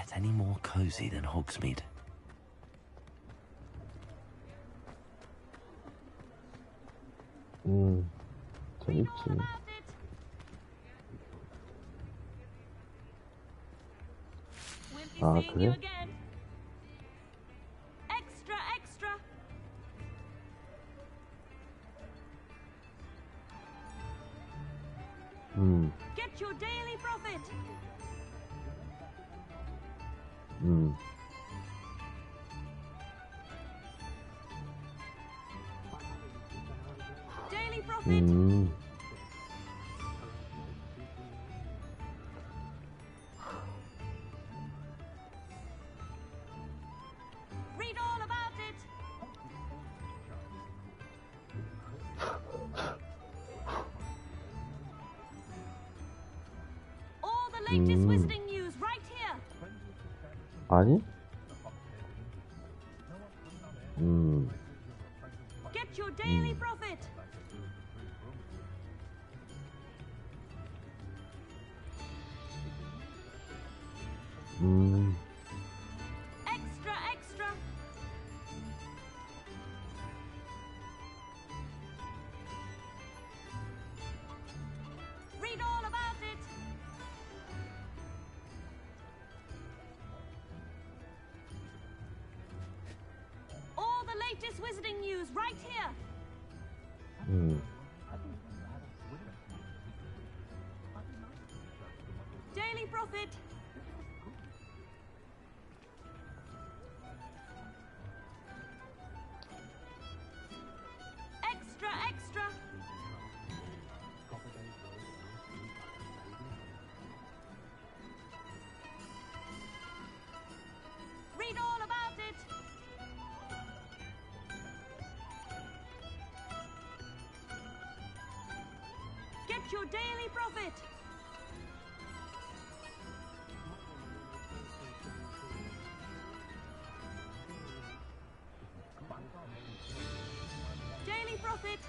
get any more cozy than Hogsmeade. 재밌지. 아, 그래? Get your daily profit. Daily profit. Read all about it. All the latest wizarding news right here. 아니? Get your daily profit. Extra, extra. Read all about it. All the latest wizarding news right here. Daily profit. Extra, extra. Read all about it. Get your daily profit. Daily profit.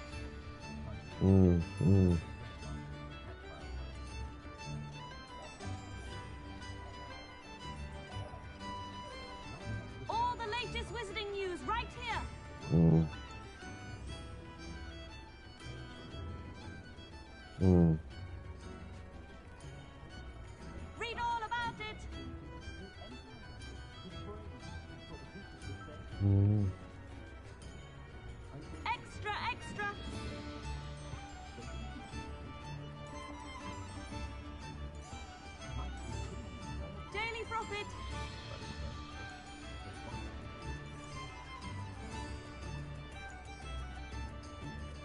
All the latest wizarding news right here. Read all about it. Extra, extra. Daily profit.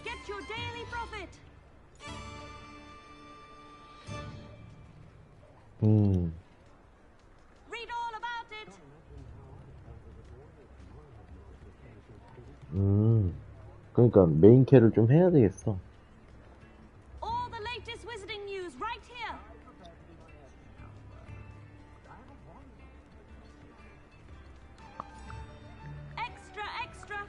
Get your daily profit. Read all about it. 그러니까 메인 캐를 좀 해야 되겠어. All the latest wizarding news right here. Extra, extra.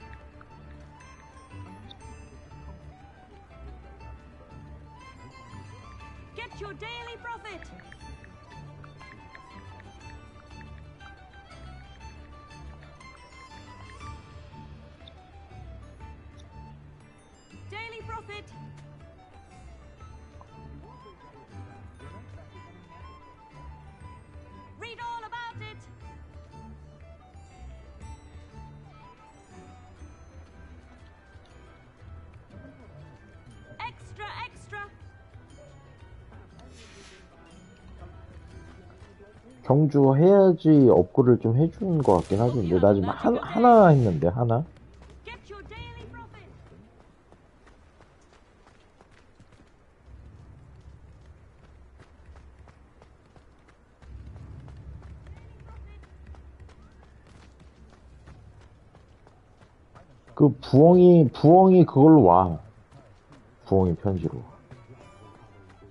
Get your daily profit. Daily profit. Read all about it. Extra, extra. 경주 해야지 업글을 좀 해주는 것 같긴 하지. 근데 나 지금 하나 했는데, 하나? Get your daily profit. 그 부엉이 그걸로 와. 부엉이 편지로.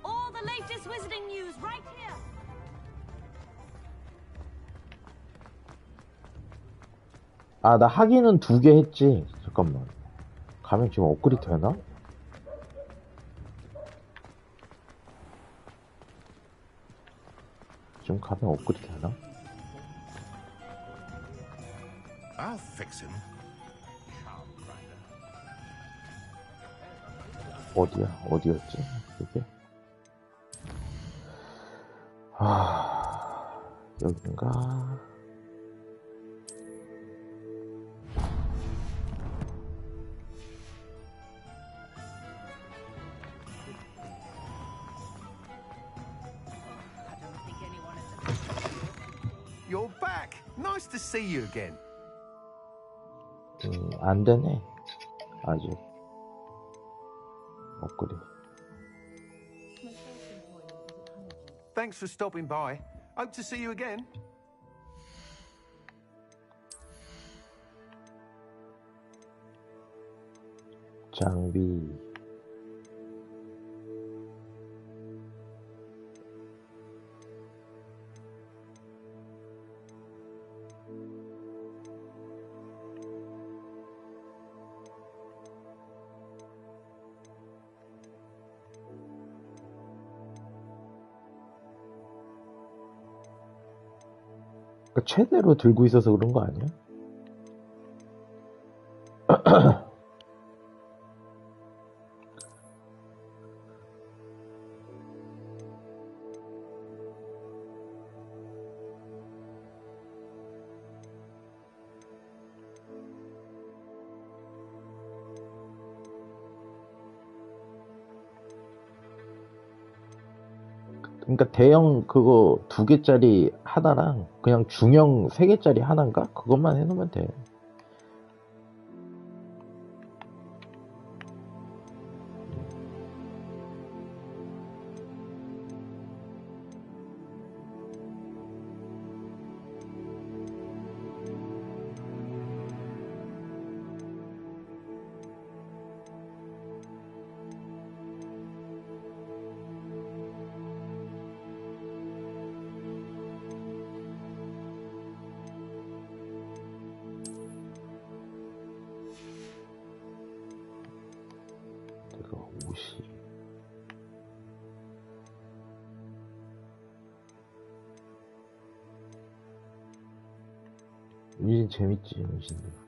All the latest wizarding news right here. 아, 나 하기는 2개 했지. 잠깐만. 가면 지금 업그레이드 되나? 지금 가면 업그레이드 되나? I'll fix him. 어디야? 어디였지? 이게? 여긴가? You're back. Nice to see you again. 안 되네. 아직. 업그레이드. Thanks for stopping by. Hope to see you again. 장비. 최대로 들고 있어서 그런 거 아니야? 그러니까 대형 그거 2개짜리 하나랑 그냥 중형 3개짜리 하나인가? 그것만 해놓으면 돼. 내가 옷이 운신 재밌지, 운신도.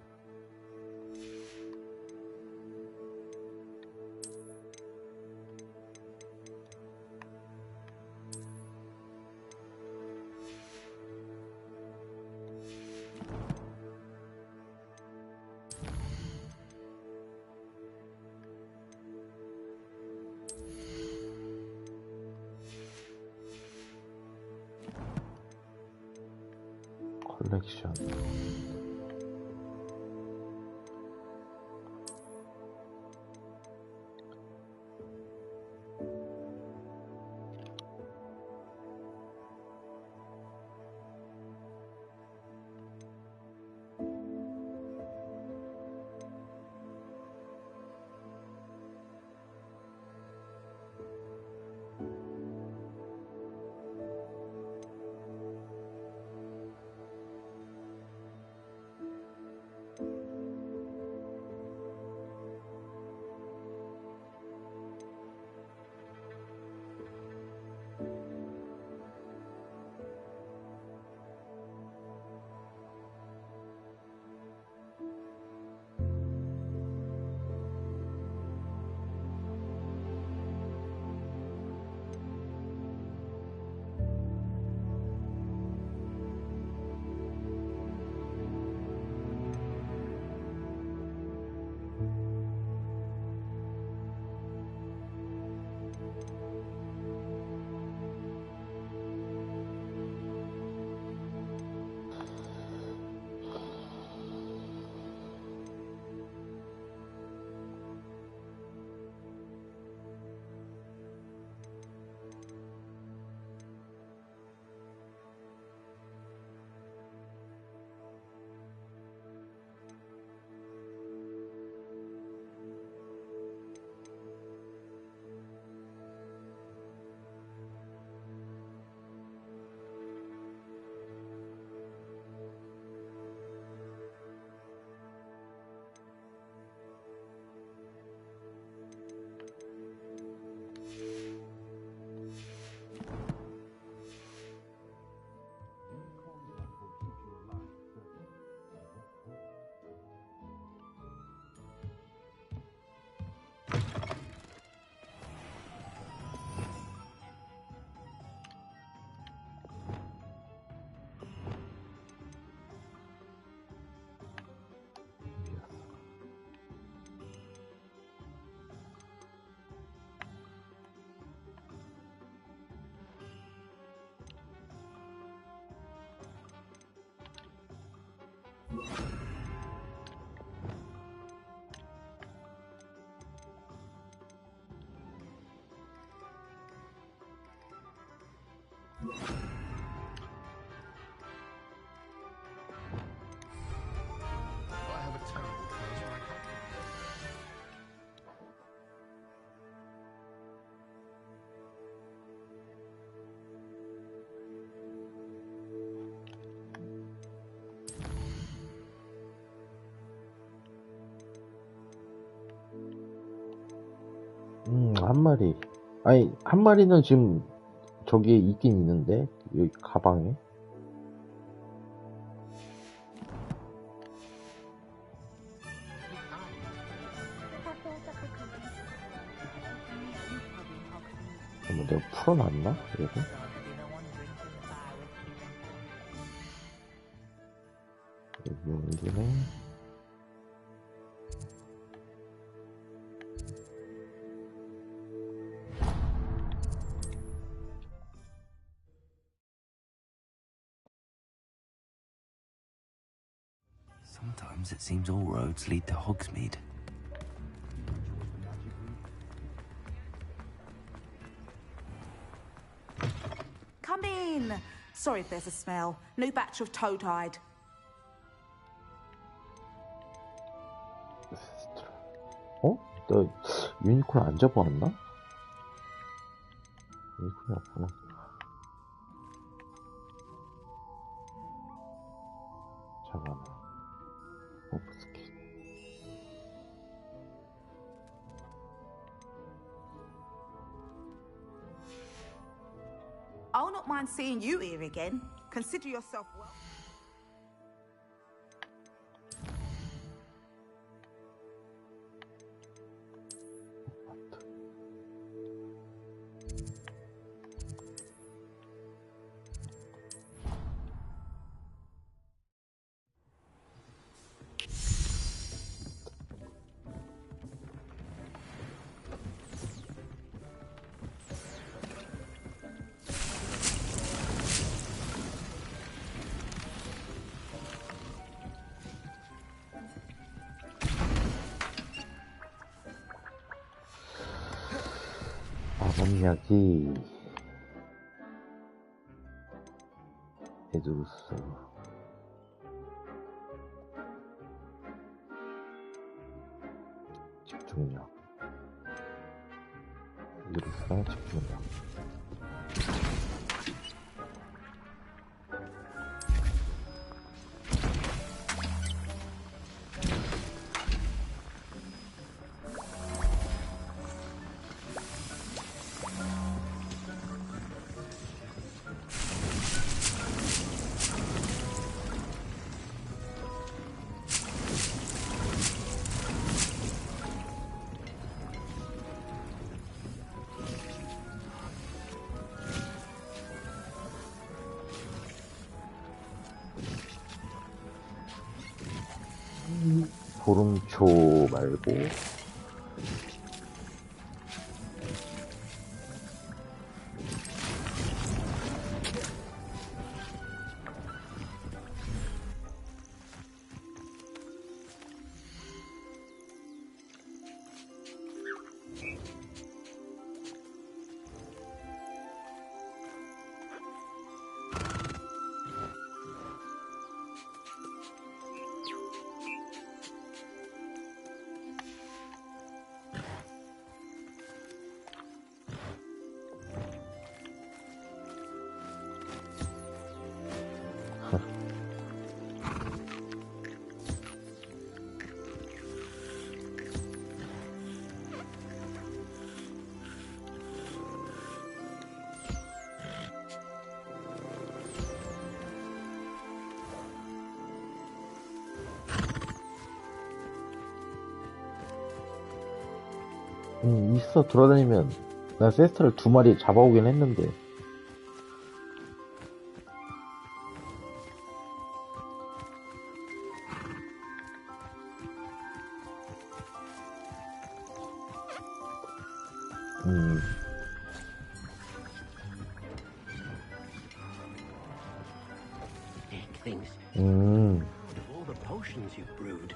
컬렉션. I have a terrible curse when I come. 한 마리. 아니, 한 마리는 지금 저기에 있긴 있는데, 여기 가방에. 뭐 내가 풀어놨나? 그래도? 여기 옮기네. Sometimes it seems all roads lead to Hogsmeade. Come in. Sorry if there's a smell. New batch of toad-hide. 어? 나 유니콘 안 잡아왔나? 유니콘이 없구나. 잡아놔. 오브스킷. I'll not mind seeing you here again. Consider yourself well. 마법약이 에두루스 집중력 에두루스랑 집중력 보름초 말고 있어 돌아다니면 난 세스트를 2마리 잡아오긴 했는데 Nick thinks 음 of all the potions you've brewed.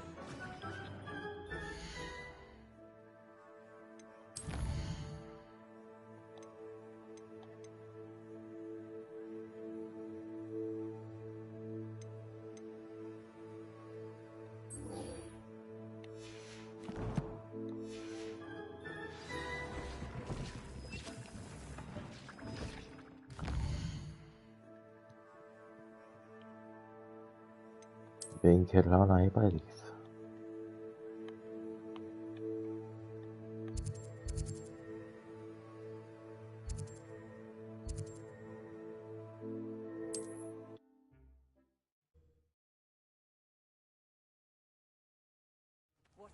메인 캐를 하나 해봐야 되겠어.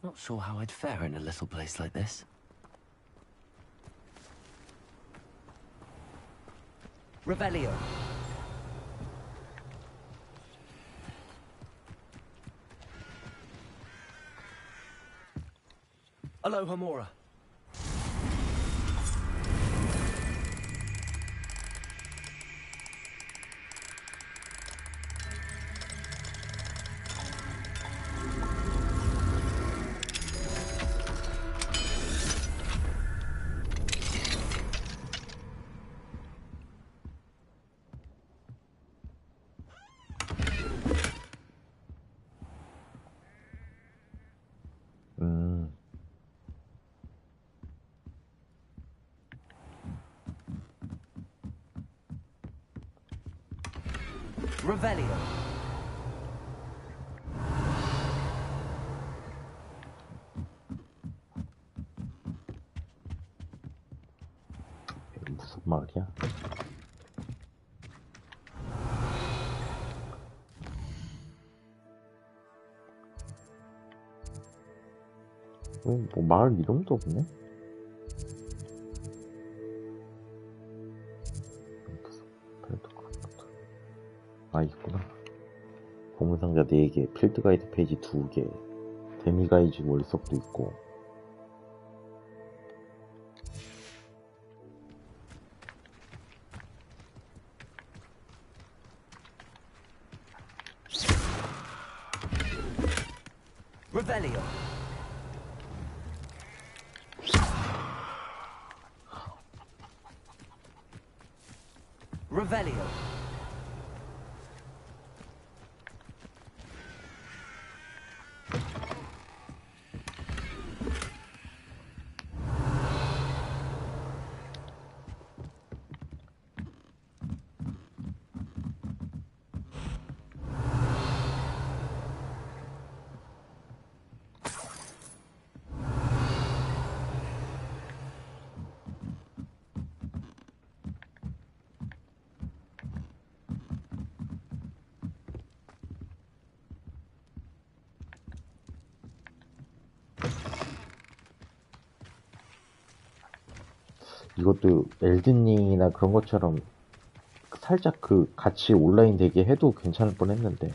Not sure how I'd fare in a little place like this. Revelio. Aloha Mora. Revelio. 무슨 말이야? 뭐 마을 이름도 없네? 아, 있구나. 보물상자 4개, 필드 가이드 페이지 2개, 데미 가이드 월석도 있고. Revelio. Revelio. 이것도 엘든링이나 그런 것처럼 살짝 그 같이 온라인 되게 해도 괜찮을 뻔 했는데.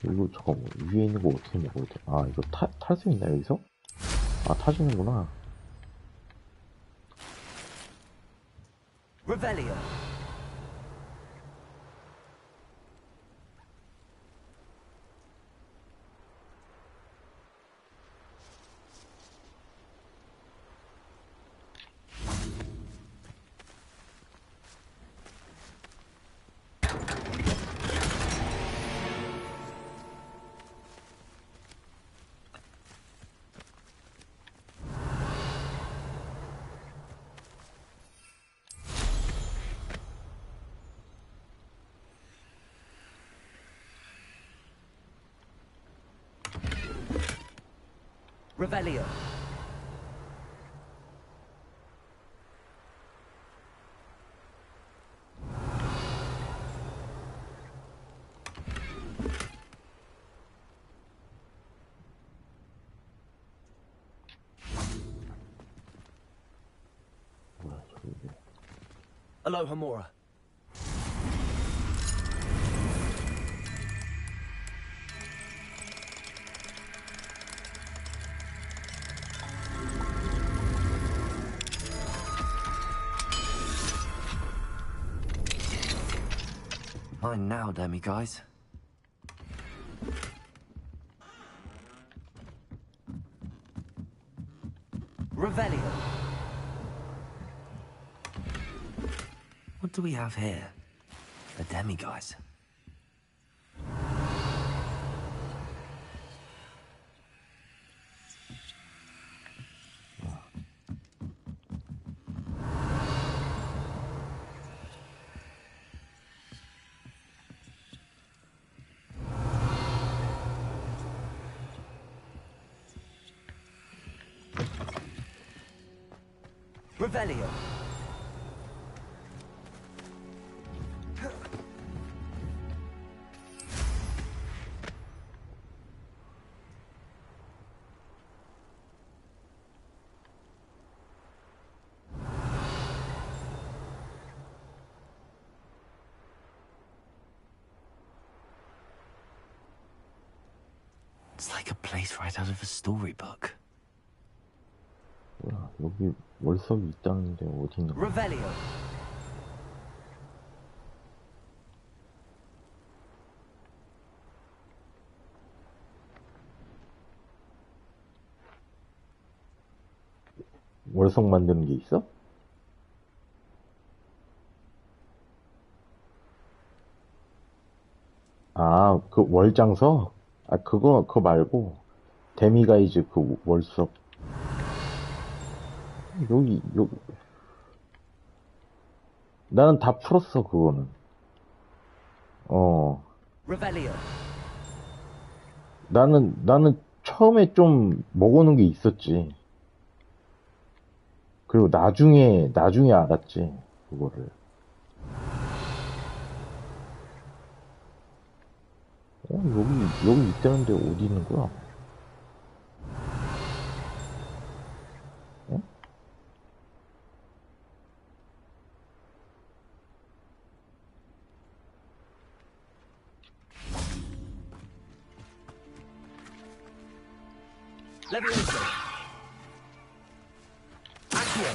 이거 잠깐만, 위에 있는 거 어떻게 먹어야 돼? 아, 이거 탈 수 있나 여기서? 아, 타주는구나. Revelio. Revelio. Aloha Mora. Mine now, demi guys. Revelio. What do we have here? The demi-guys. Revelio. It's like a place right out of a storybook. 뭐야, 여기 월석이 있다는데 어디 있는 거야? Revelio. 월석 만드는 게 있어? 아, 그 월장서? 아, 그거 말고, 데미가이즈 그 월석. 여기. 나는 다 풀었어, 그거는. Revelio. 나는 처음에 좀 먹어놓은 게 있었지. 그리고 나중에 알았지, 그거를. 여기 있다는데 어디 있는 거야? 어? Levioso. Accio.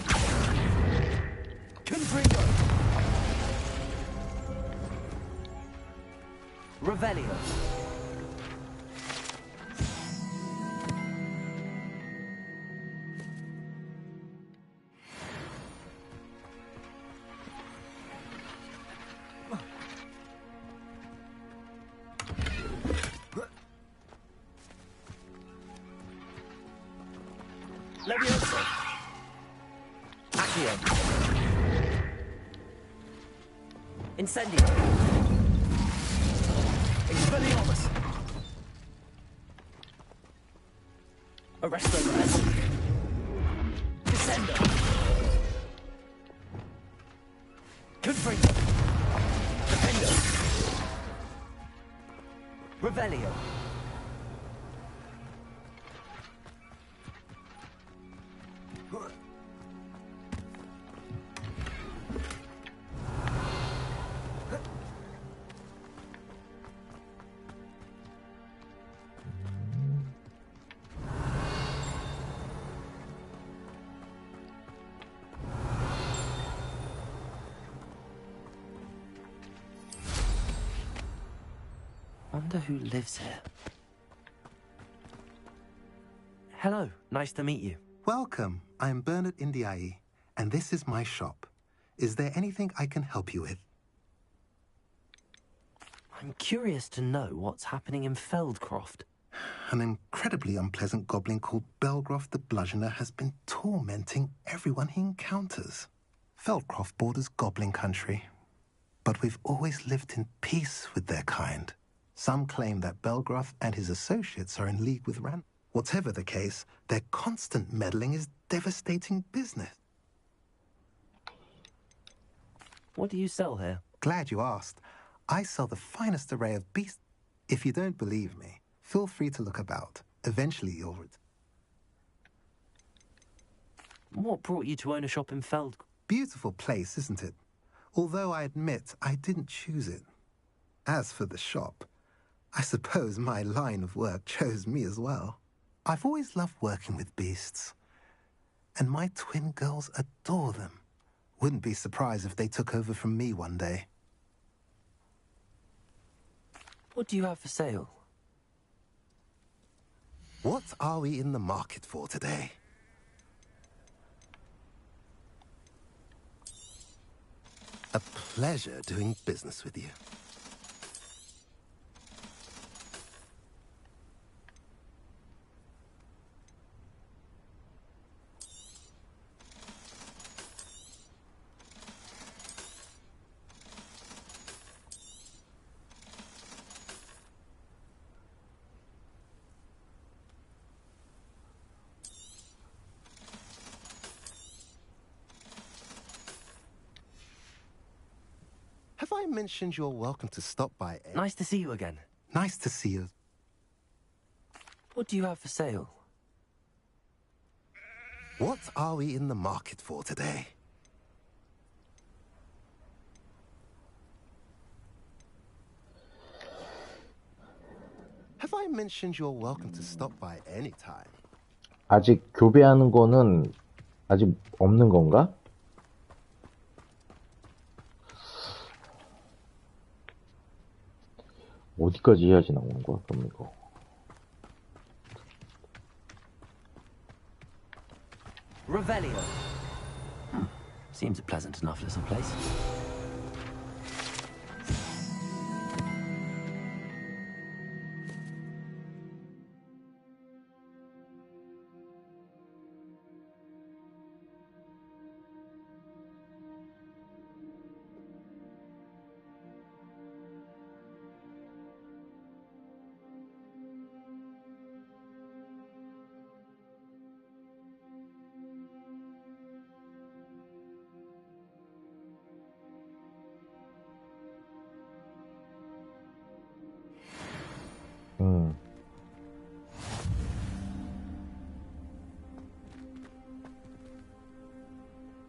Confringo. Revelio. Levioso. Accio. Incendio. Expelliarmus. Arresto res. Descendo. Confringo. Defendo. Revelio. Wonder who lives here. Hello, nice to meet you. Welcome. I'm Bernard Indiai, and this is my shop. Is there anything I can help you with? I'm curious to know what's happening in Feldcroft. An incredibly unpleasant goblin called Belgroth the Bludgeoner has been tormenting everyone he encounters. Feldcroft borders goblin country, but we've always lived in peace with their kind. Some claim that Belgroth and his associates are in league with Ran. Whatever the case, their constant meddling is devastating business. What do you sell here? Glad you asked. I sell the finest array of beasts. If you don't believe me, feel free to look about. Eventually you'll... What brought you to own a shop in Feld? Beautiful place, isn't it? Although I admit I didn't choose it. As for the shop, I suppose my line of work chose me as well. I've always loved working with beasts, and my twin girls adore them. Wouldn't be surprised if they took over from me one day. What do you have for sale? What are we in the market for today? A pleasure doing business with you. I mentioned you're welcome to stop by? Nice to see you again. Nice to see you. What do you have for sale? What are we in the market for today? Have I mentioned you're welcome to stop by anytime? 아직 교배하는 거는 아직 없는 건가? 어디까지 해야지 나오는 거야, 그럼 이거? Revelio. Seems a pleasant enough little place.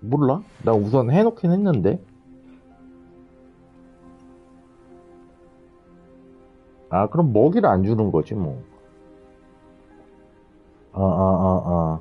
몰라? 나 우선 해놓긴 했는데. 아, 그럼 먹이를 안 주는 거지, 뭐. 아.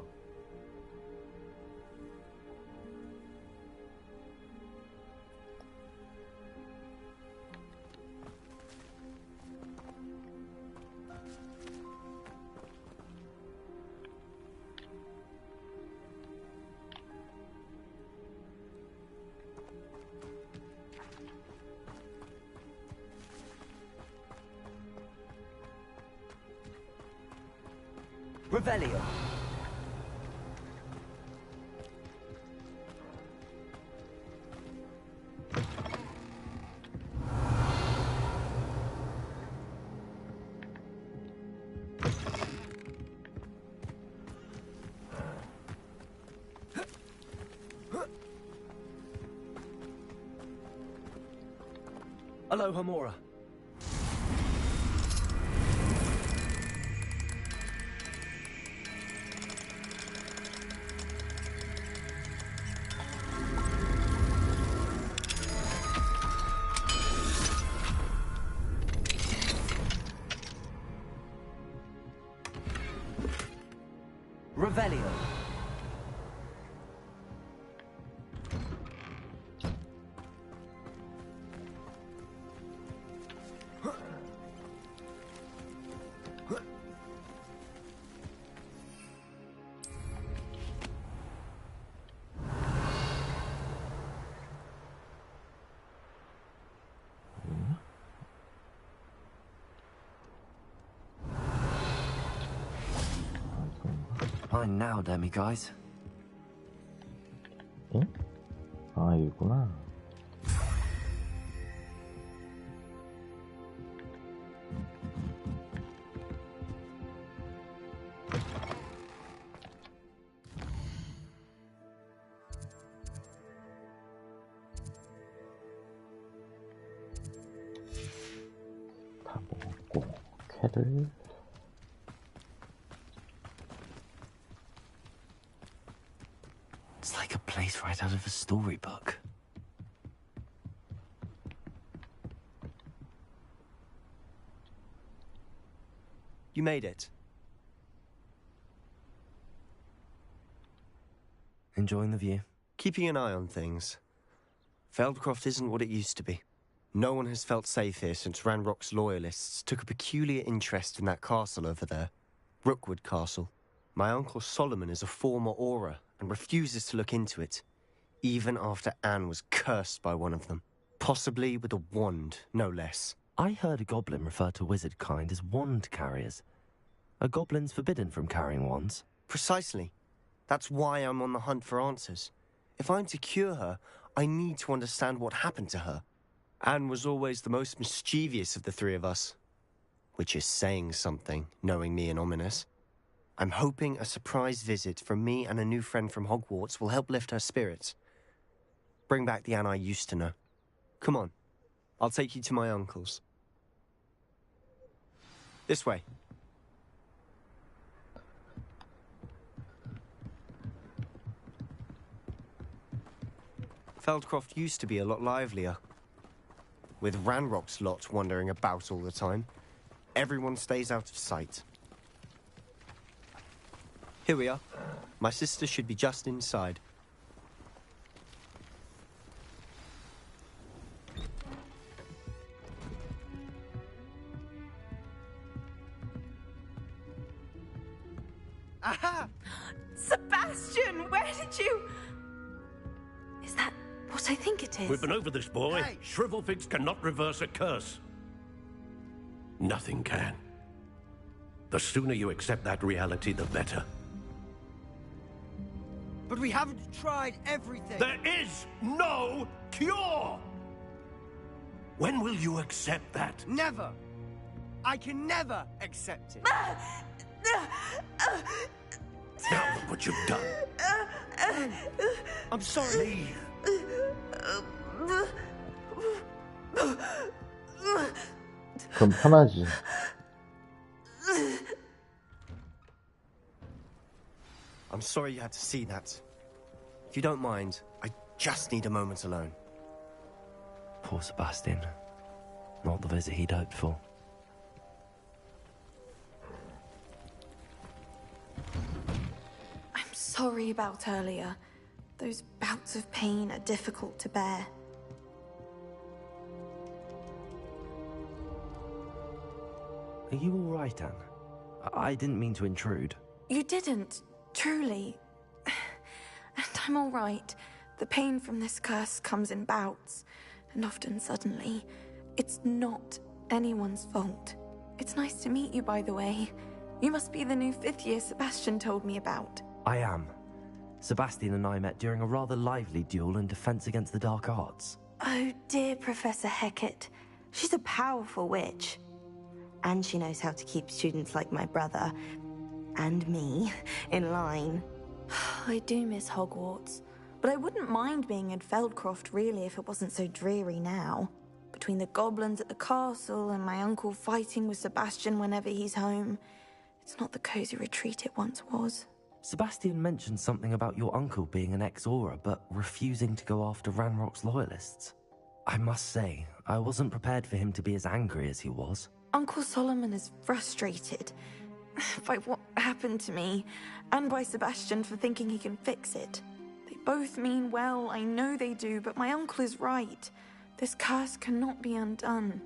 Revelio. Aloha Mora. Revelio. Fine now, demi guys. 응? 아, 이구나. 다 먹었고, 캐를. It's like a place right out of a storybook. You made it. Enjoying the view? Keeping an eye on things. Feldcroft isn't what it used to be. No one has felt safe here since Ranrock's loyalists took a peculiar interest in that castle over there. Rookwood Castle. My uncle Solomon is a former Auror and refuses to look into it, even after Anne was cursed by one of them. Possibly with a wand, no less. I heard a goblin refer to wizard kind as wand carriers. Are goblins forbidden from carrying wands? Precisely. That's why I'm on the hunt for answers. If I'm to cure her, I need to understand what happened to her. Anne was always the most mischievous of the three of us. Which is saying something, knowing me and Ominous. I'm hoping a surprise visit from me and a new friend from Hogwarts will help lift her spirits. Bring back the Anne I used to know. Come on. I'll take you to my uncle's. This way. Feldcroft used to be a lot livelier. With Ranrock's lot wandering about all the time, everyone stays out of sight. Here we are. My sister should be just inside. Aha! Sebastian, where did you... Is that what I think it is? We've been over this, boy. Hey. Shrivelfigs cannot reverse a curse. Nothing can. The sooner you accept that reality, the better. But we haven't tried everything. There is no cure! When will you accept that? Never. I can never accept it. Now look what you've done. I'm sorry. 그럼 편하지. I'm sorry you had to see that. If you don't mind, I just need a moment alone. Poor Sebastian. Not the visit he'd hoped for. I'm sorry about earlier. Those bouts of pain are difficult to bear. Are you all right, Anne? I didn't mean to intrude. You didn't, truly. And I'm all right. The pain from this curse comes in bouts, and often suddenly. It's not anyone's fault. It's nice to meet you, by the way. You must be the new 5th year Sebastian told me about. I am. Sebastian and I met during a rather lively duel in defense against the dark arts. Oh, dear Professor Hecat. She's a powerful witch. And she knows how to keep students like my brother, and me, in line. I do miss Hogwarts, but I wouldn't mind being in Feldcroft, really, if it wasn't so dreary now. Between the goblins at the castle and my uncle fighting with Sebastian whenever he's home, it's not the cozy retreat it once was. Sebastian mentioned something about your uncle being an ex-Auror, but refusing to go after Ranrock's loyalists. I must say, I wasn't prepared for him to be as angry as he was. Uncle Solomon is frustrated by what happened to me, and by Sebastian for thinking he can fix it. They both mean well, I know they do, but my uncle is right. This curse cannot be undone.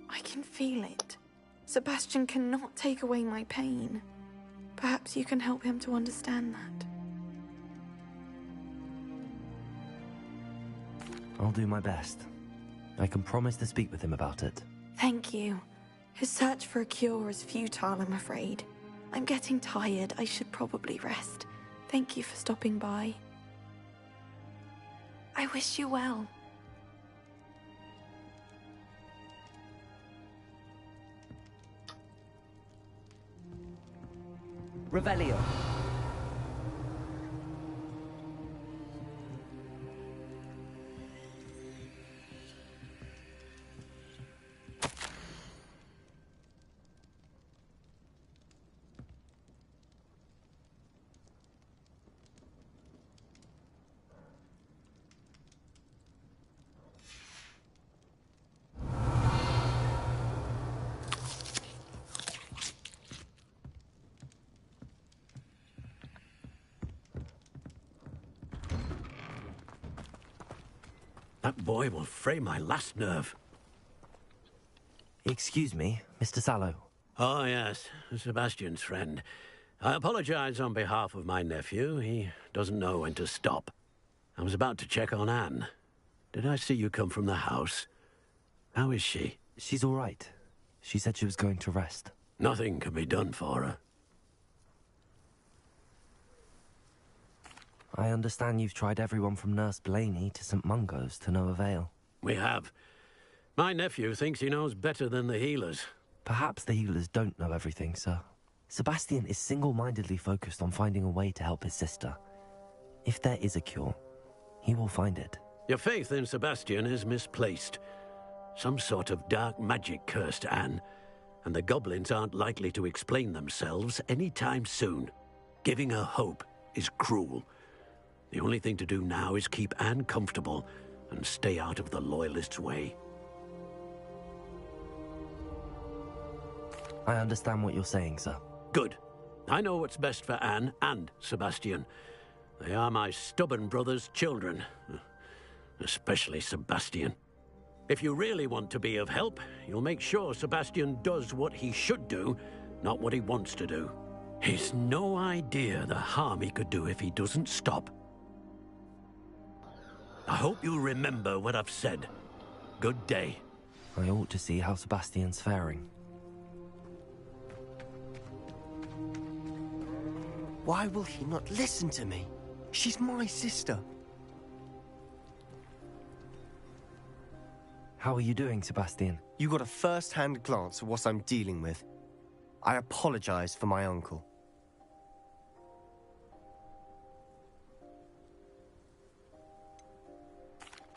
I can feel it. Sebastian cannot take away my pain. Perhaps you can help him to understand that. I'll do my best. I can promise to speak with him about it. Thank you. His search for a cure is futile, I'm afraid. I'm getting tired. I should probably rest. Thank you for stopping by. I wish you well. Revelio. That boy will fray my last nerve. Excuse me, Mr. Sallow. Oh, yes, Sebastian's friend. I apologize on behalf of my nephew. He doesn't know when to stop. I was about to check on Anne. Did I see you come from the house? How is she? She's all right. She said she was going to rest. Nothing can be done for her. I understand you've tried everyone from Nurse Blaney to St. Mungo's to no avail. We have. My nephew thinks he knows better than the healers. Perhaps the healers don't know everything, sir. Sebastian is single-mindedly focused on finding a way to help his sister. If there is a cure, he will find it. Your faith in Sebastian is misplaced. Some sort of dark magic cursed Anne, and the goblins aren't likely to explain themselves anytime soon. Giving her hope is cruel. The only thing to do now is keep Anne comfortable and stay out of the Loyalists' way. I understand what you're saying, sir. Good. I know what's best for Anne and Sebastian. They are my stubborn brother's children. Especially Sebastian. If you really want to be of help, you'll make sure Sebastian does what he should do, not what he wants to do. He's no idea the harm he could do if he doesn't stop. I hope you'll remember what I've said. Good day. I ought to see how Sebastian's faring. Why will he not listen to me? She's my sister. How are you doing, Sebastian? You got a first-hand glance at what I'm dealing with. I apologize for my uncle.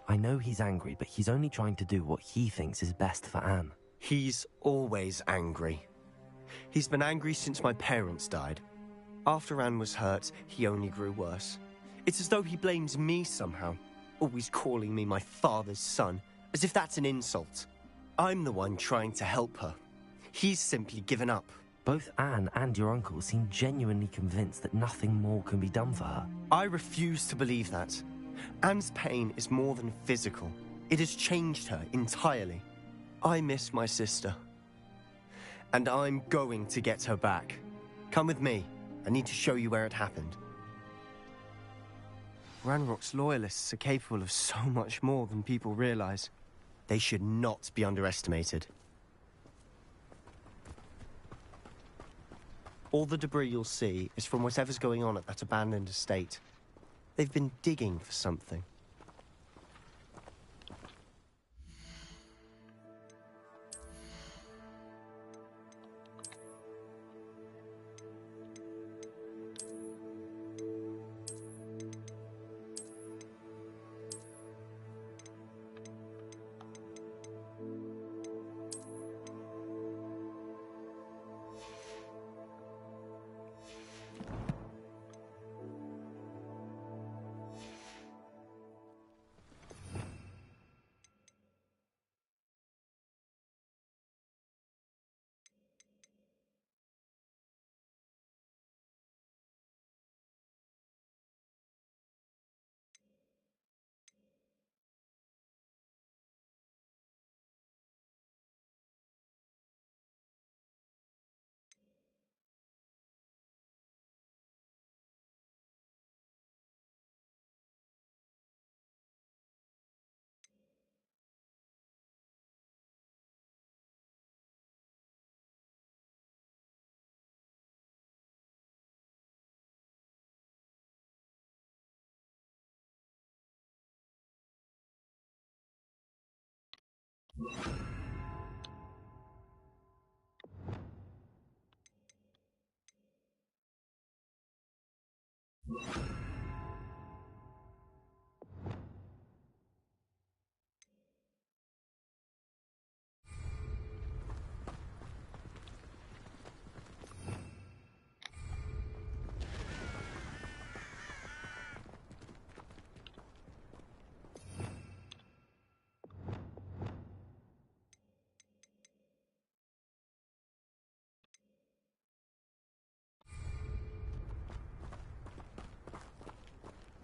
I know he's angry, but he's only trying to do what he thinks is best for Anne. He's always angry. He's been angry since my parents died. After Anne was hurt, he only grew worse. It's as though he blames me somehow, always calling me my father's son, as if that's an insult. I'm the one trying to help her. He's simply given up. Both Anne and your uncle seem genuinely convinced that nothing more can be done for her. I refuse to believe that. Anne's pain is more than physical. It has changed her entirely. I miss my sister. And I'm going to get her back. Come with me. I need to show you where it happened. Ranrock's Loyalists are capable of so much more than people realize. They should not be underestimated. All the debris you'll see is from whatever's going on at that abandoned estate. They've been digging for something.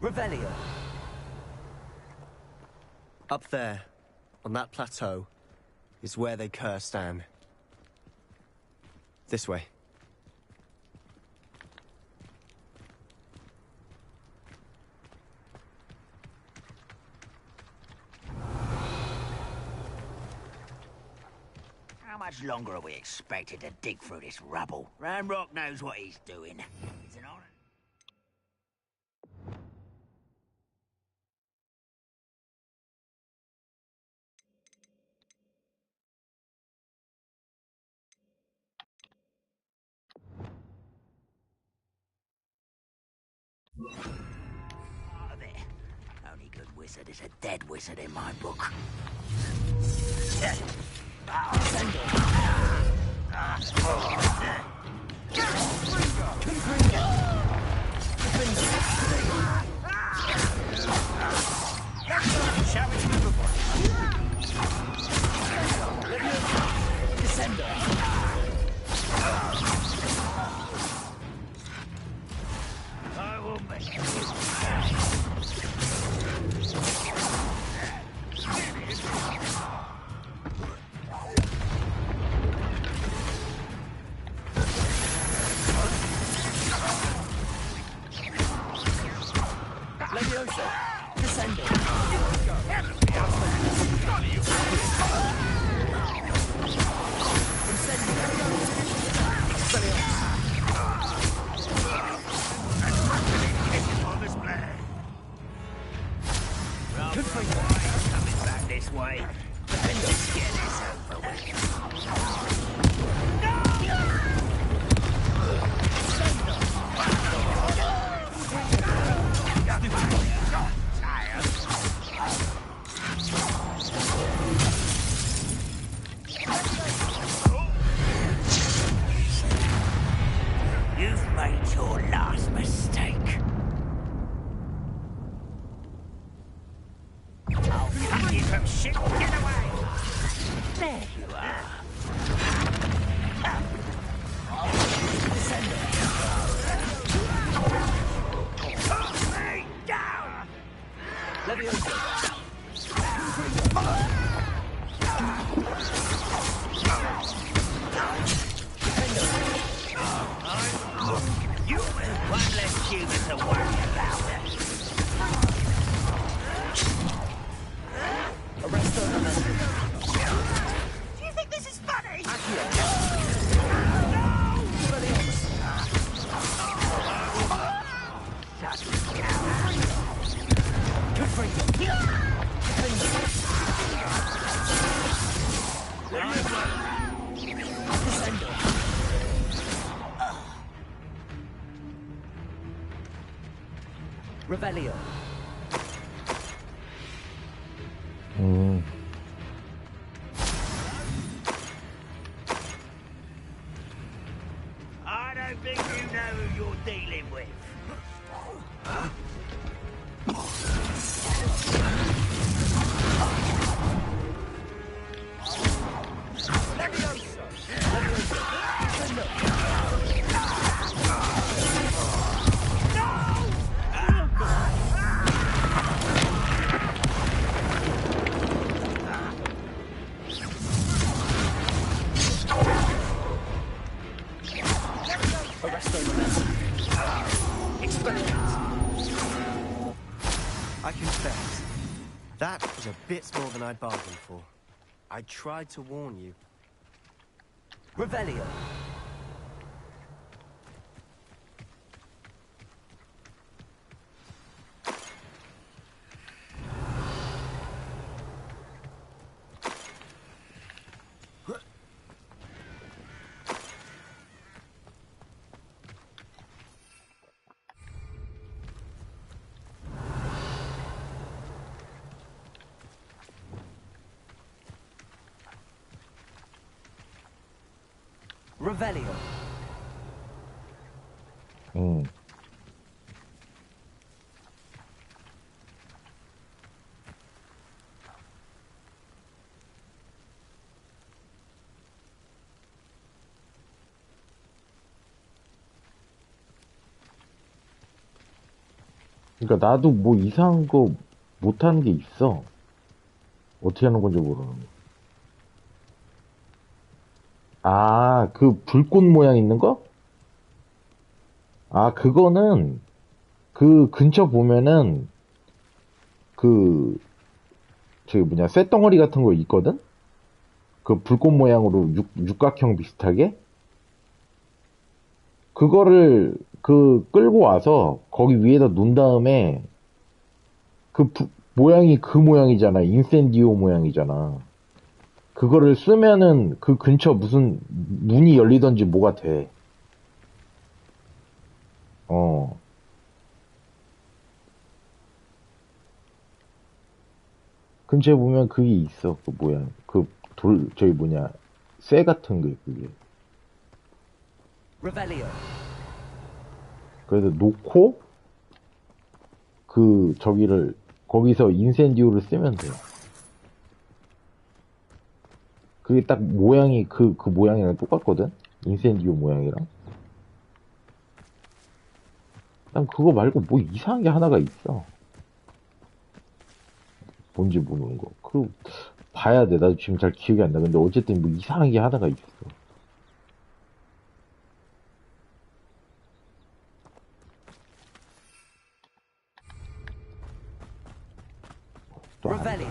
Revelio. Up there, on that plateau, is where they cursed Anne. This way. How much longer are we expected to dig through this rubble? Ranrock knows what he's doing. It's an honor. Part of it. Only good wizard is a dead wizard in my book. Revelio. I don't think you know who you're dealing with. I confess, that was a bit more than I'd bargained for. I tried to warn you. Revelio. Revelio. 그러니까 나도 뭐 이상한 거 못하는 게 있어. 어떻게 하는 건지 모르는 거. 아, 그 불꽃 모양 있는 거? 아, 그거는 그 근처 보면은 그 저기 뭐냐 쇳덩어리 같은 거 있거든? 그 불꽃 모양으로 육각형 비슷하게 그거를 그 끌고 와서 거기 위에다 놓은 다음에 모양이 그 모양이잖아. 인센디오 모양이잖아. 그거를 쓰면은 그 근처 무슨 문이 열리던지 뭐가 돼. 근처에 보면 그게 있어. 그 모양. 저기 뭐냐. 쇠 같은 게 그게. Revelio. 그래서 놓고 저기를 거기서 인센디오를 쓰면 돼. 그게 딱 모양이 그 모양이랑 똑같거든? 인센디오 모양이랑. 난 그거 말고 뭐 이상한 게 하나가 있어. 뭔지 모르는 거. 봐야 돼. 나도 지금 잘 기억이 안 나. 근데 어쨌든 뭐 이상한 게 하나가 있어. Revelio.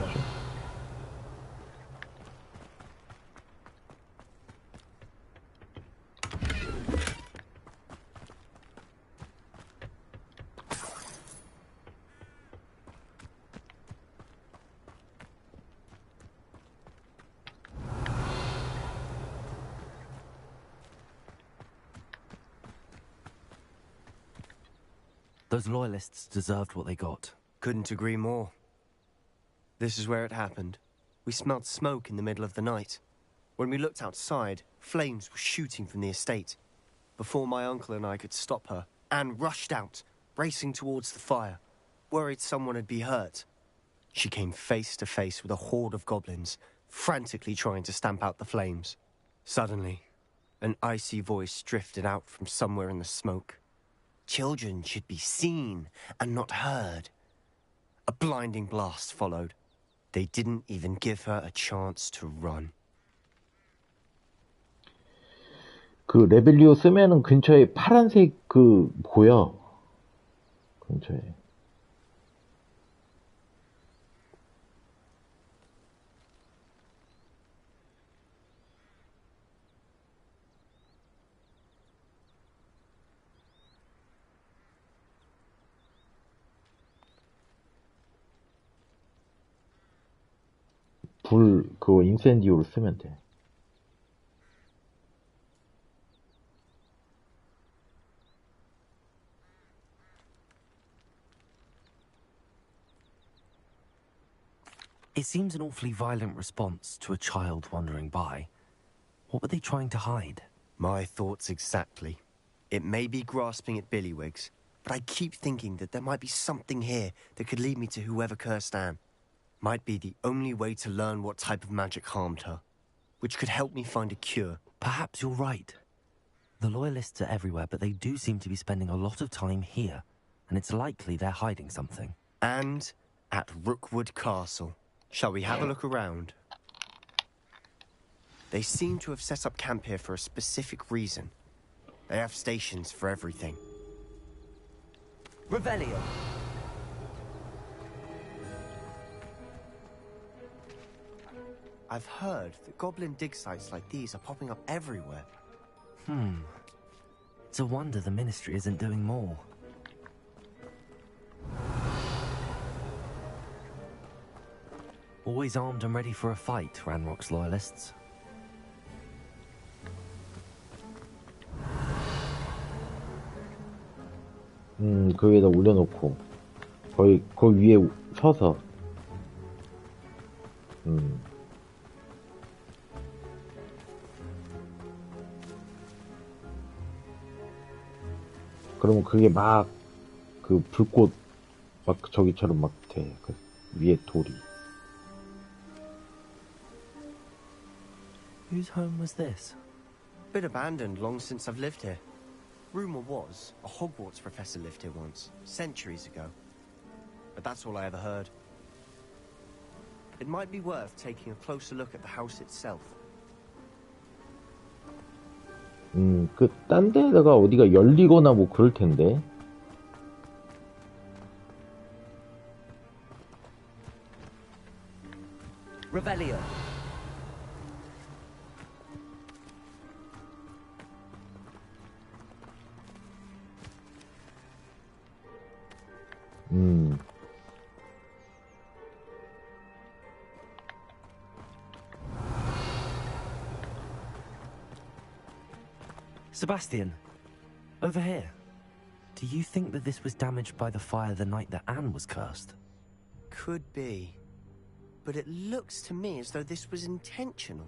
Those loyalists deserved what they got. Couldn't agree more. This is where it happened. We smelled smoke in the middle of the night. When we looked outside, flames were shooting from the estate. Before my uncle and I could stop her, Anne rushed out, racing towards the fire, worried someone had been hurt. She came face to face with a horde of goblins, frantically trying to stamp out the flames. Suddenly, an icy voice drifted out from somewhere in the smoke. Children should be seen and not heard. A blinding blast followed. They didn't even give her a chance to run. 그 레벨리오 쓰면은 근처에 파란색 보여. 근처에. 그거 인센디오로 쓰면 돼. It seems an awfully violent response to a child wandering by. What were they trying to hide? My thoughts exactly. It may be grasping at Billywigs, but I keep thinking that there might be something here that could lead me to whoever cursed Anne. Might be the only way to learn what type of magic harmed her, which could help me find a cure. Perhaps you're right. The loyalists are everywhere, but they do seem to be spending a lot of time here, and it's likely they're hiding something. And at Rookwood Castle. Shall we have a look around? They seem to have set up camp here for a specific reason. They have stations for everything. Revelio. I've heard that goblin dig sites like these are popping up everywhere. It's a wonder the Ministry isn't doing more. Always armed and ready for a fight, Ranrock's loyalists. 거기에다 올려놓고 거기 위에 서서 그러면 그게 막 불꽃 막 저기처럼 막 돼. 그 위에 돌이. Whose home was this? Been abandoned long since I've lived here. Rumour was a Hogwarts professor lived here once, centuries ago. But that's all I ever heard. It might be worth taking a closer look at the house itself. 딴 데다가 어디가 열리거나 뭐 그럴 텐데. Revelio. Sebastian, over here. Do you think that this was damaged by the fire the night that Anne was cursed? Could be. but it looks to me as though this was intentional.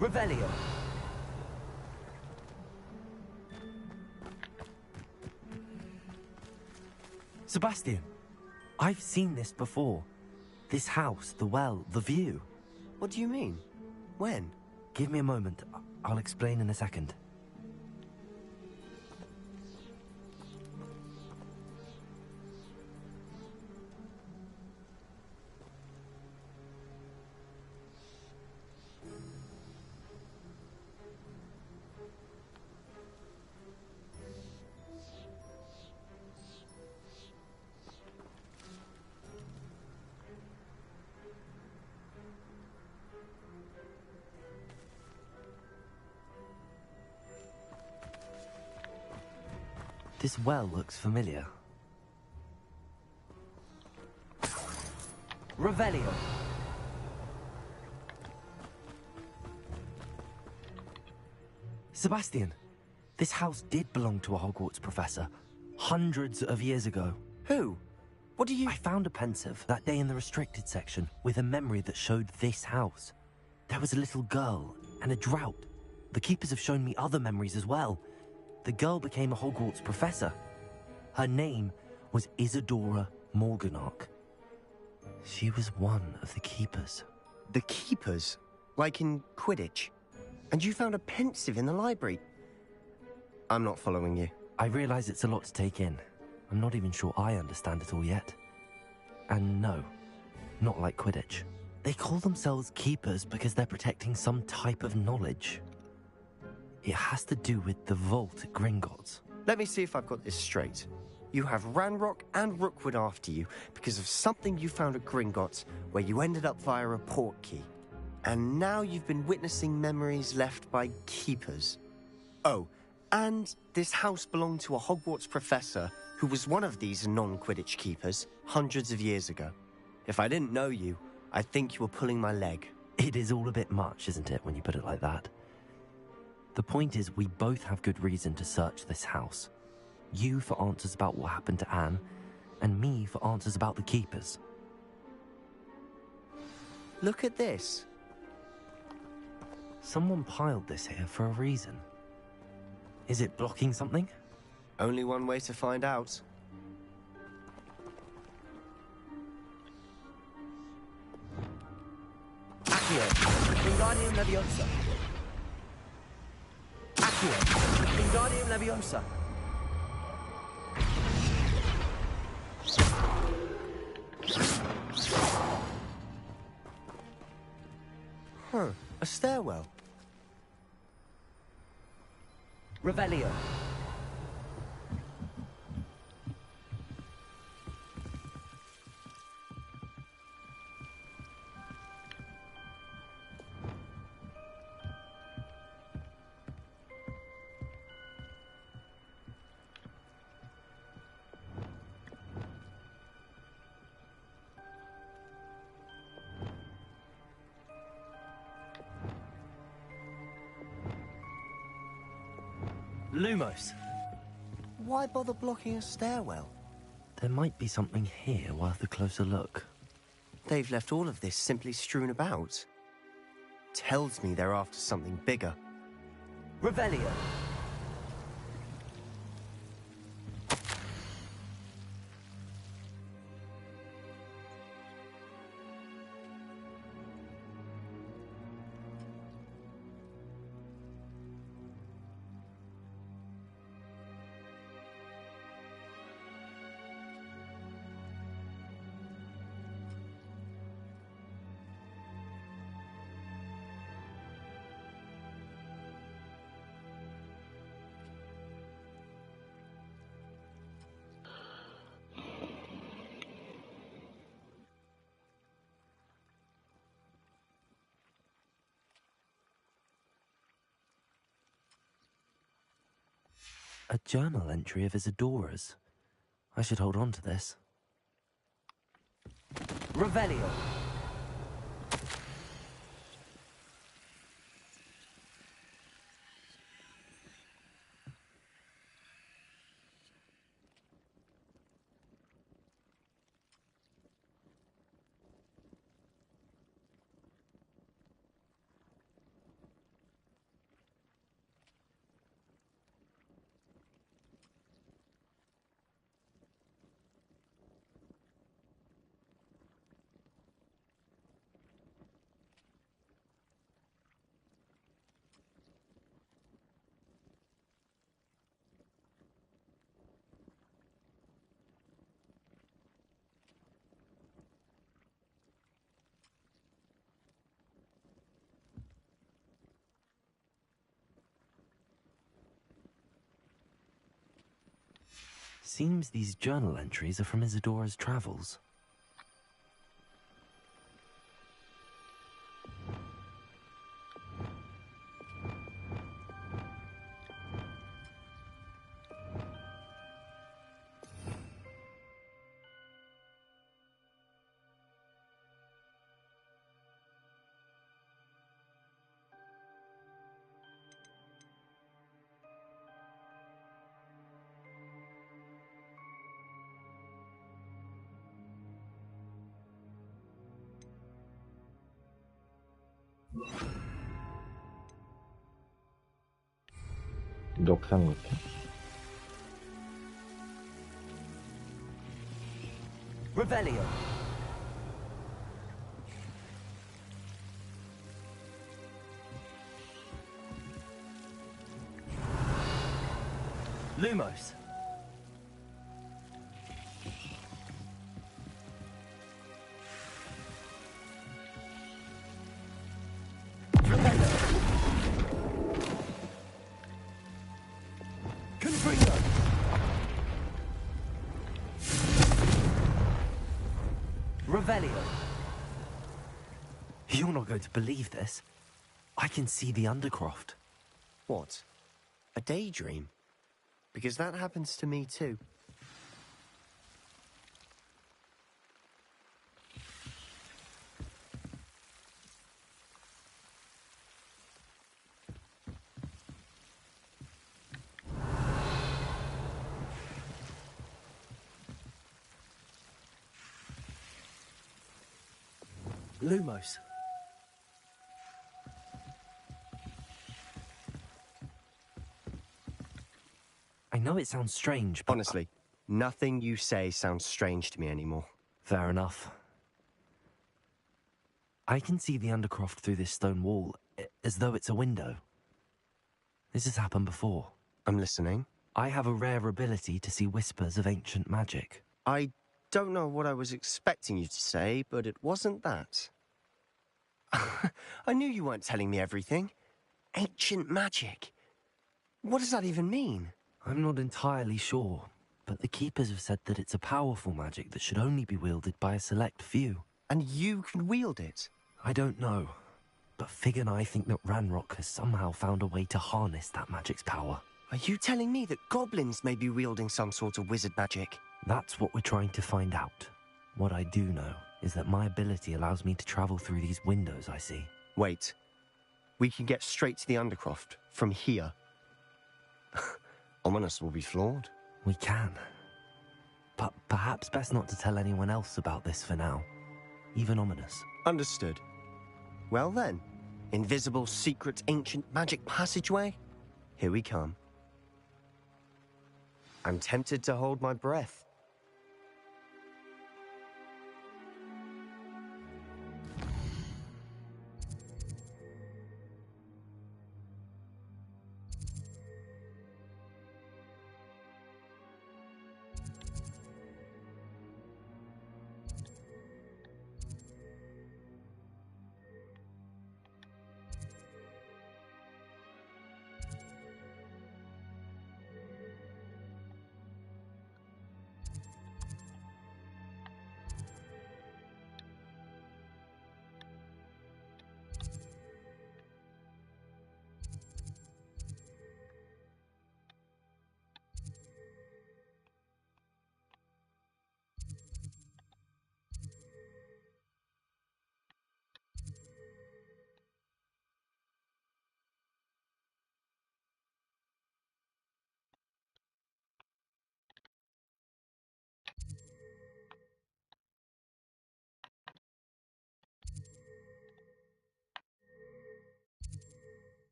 Revelio. Sebastian, I've seen this before. This house, the well, the view. What do you mean? When? Give me a moment. I'll explain in a second. This well looks familiar. Revelio. Sebastian, this house did belong to a Hogwarts professor, hundreds of years ago. Who? What do you... I found a pensive that day in the restricted section with a memory that showed this house. There was a little girl and a drought. The keepers have shown me other memories as well. The girl became a Hogwarts professor. Her name was Isadora Morganach. She was one of the keepers. The keepers? Like in Quidditch? And you found a pensive in the library? I'm not following you. I realize it's a lot to take in. I'm not even sure I understand it all yet. And no, not like Quidditch. They call themselves keepers because they're protecting some type of knowledge. It has to do with the vault at Gringotts. Let me see if I've got this straight. You have Ranrock and Rookwood after you because of something you found at Gringotts where you ended up via a portkey. And now you've been witnessing memories left by keepers. Oh, and this house belonged to a Hogwarts professor who was one of these non-Quidditch keepers hundreds of years ago. If I didn't know you, I'd think you were pulling my leg. It is all a bit much, isn't it, when you put it like that? The point is, we both have good reason to search this house. You for answers about what happened to Anne, and me for answers about the keepers. Look at this. Someone piled this here for a reason. Is it blocking something? Only one way to find out. Accio, Wingardium Leviosa. Accio, Wingardium Leviosa. Huh, a stairwell. Revelio. Lumos. Why bother blocking a stairwell? There might be something here worth a closer look. They've left all of this simply strewn about. Tells me they're after something bigger. Revelio. A journal entry of Isadora's. I should hold on to this. Revelio. seems these journal entries are from Isadora's travels. 역상 밑에. Revelio. Lumos. Revelio. You're not going to believe this. I can see the Undercroft. What? A daydream? Because that happens to me too. Lumos. I know it sounds strange, but... Honestly, nothing you say sounds strange to me anymore. Fair enough. I can see the Undercroft through this stone wall, as though it's a window. This has happened before. I'm listening. I have a rare ability to see whispers of ancient magic. I don't know what I was expecting you to say, but it wasn't that. I knew you weren't telling me everything. Ancient magic. What does that even mean? I'm not entirely sure, but the Keepers have said that it's a powerful magic that should only be wielded by a select few. And you can wield it? I don't know, but Fig and I think that Ranrock has somehow found a way to harness that magic's power. Are you telling me that goblins may be wielding some sort of wizard magic? That's what we're trying to find out. What I do know is that my ability allows me to travel through these windows I see. Wait. We can get straight to the Undercroft from here. Ominous will be floored. We can. But perhaps best not to tell anyone else about this for now. Even Ominous. Understood. Well then, invisible, secret, ancient magic passageway? Here we come. I'm tempted to hold my breath.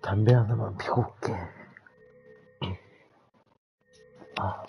담배 하나만 피고 올게. 아.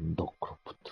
언더크로프트.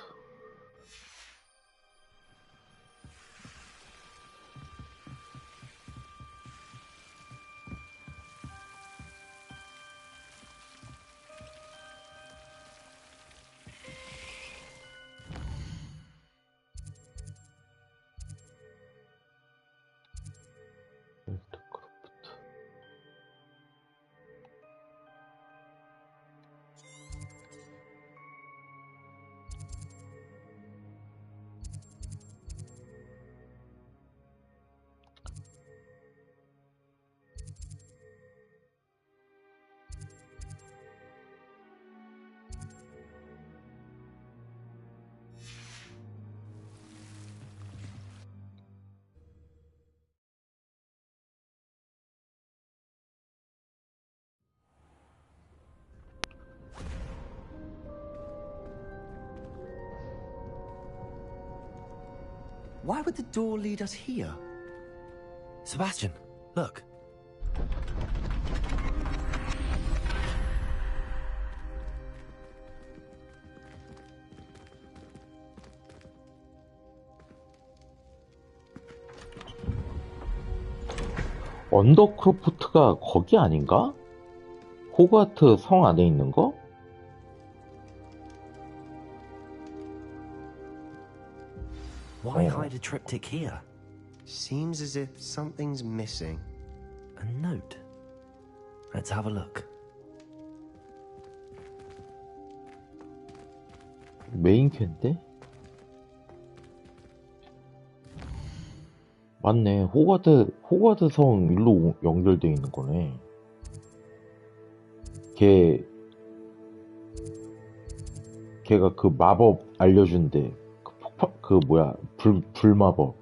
Why would the door lead us here? Sebastian, look. 언더크로프트가 거기 아닌가? 호그와트 성 안에 있는 거? Why hide a triptych here? Seems as if something's missing. A note. Let's have a look. 메인 캔데? 맞네. 호그와트 성 일로 연결돼 있는 거네. 걔가 그 마법 알려준대. 그 뭐야, 불마법.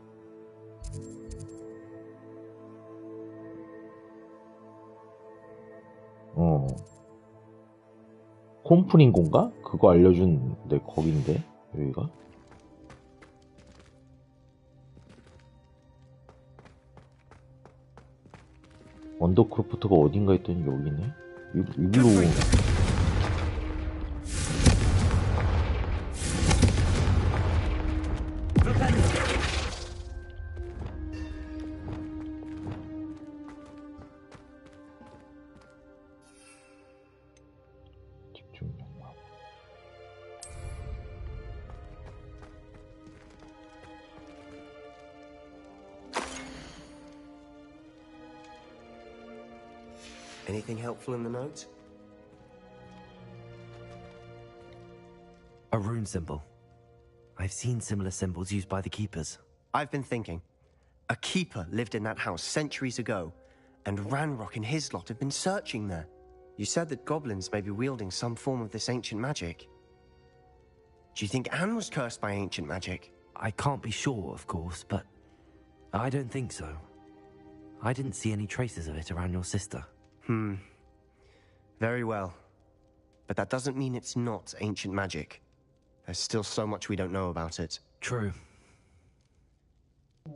콤프링고인가? 그거 알려준데 거긴데 여기가? 언더크로프트가 어딘가 했더니 여기네. 이리로. Anything helpful in the note? A rune symbol. I've seen similar symbols used by the keepers. I've been thinking. A keeper lived in that house centuries ago, and Ranrock and his lot have been searching there. You said that goblins may be wielding some form of this ancient magic. Do you think Anne was cursed by ancient magic? I can't be sure, of course, but I don't think so. I didn't see any traces of it around your sister. Very well. But that doesn't mean it's not ancient magic. There's still so much we don't know about it. True.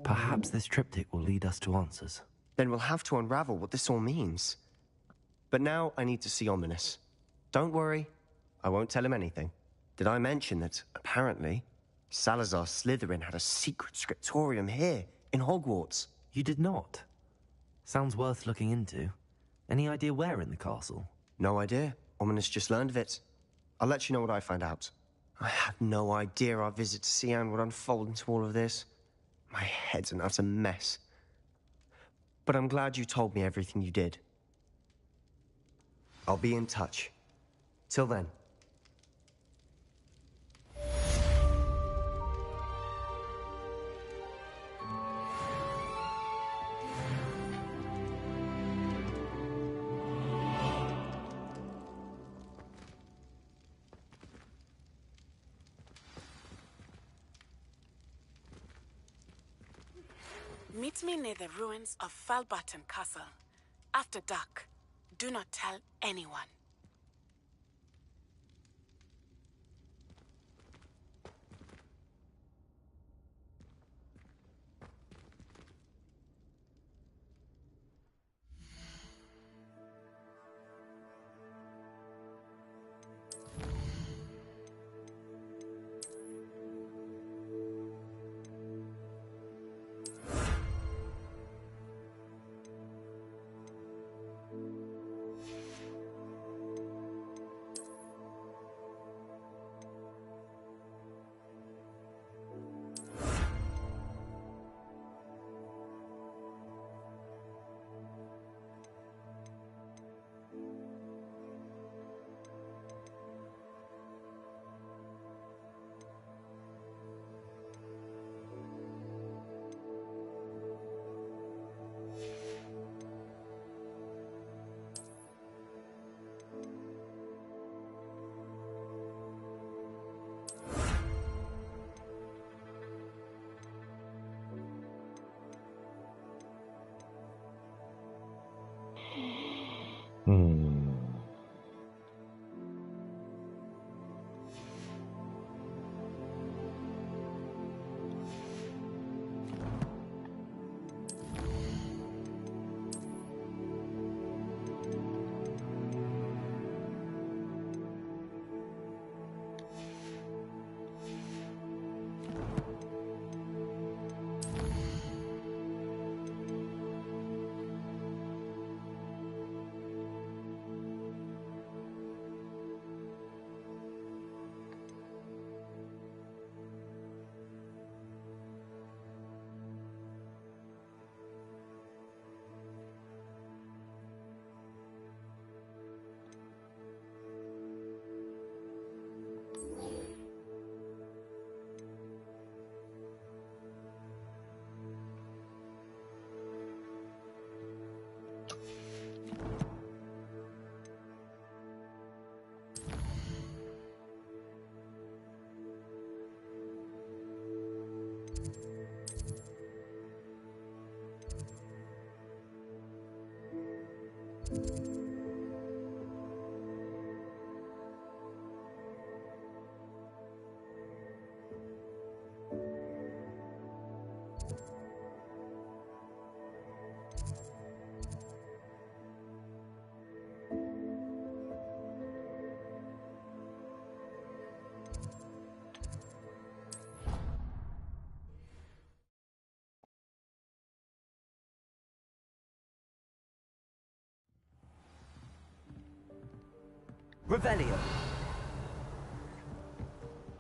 Perhaps this triptych will lead us to answers. Then we'll have to unravel what this all means. But now I need to see Ominous. Don't worry, I won't tell him anything. Did I mention that, apparently, Salazar Slytherin had a secret scriptorium here, in Hogwarts? You did not? Sounds worth looking into. Any idea where in the castle? No idea. Ominous just learned of it. I'll let you know what I find out. I had no idea our visit to Sian would unfold into all of this. My head's an utter mess. But I'm glad you told me everything you did. I'll be in touch. Till then. Meet me near the ruins of Falbarton Castle. After dark. Do not tell anyone. 음. Revelio.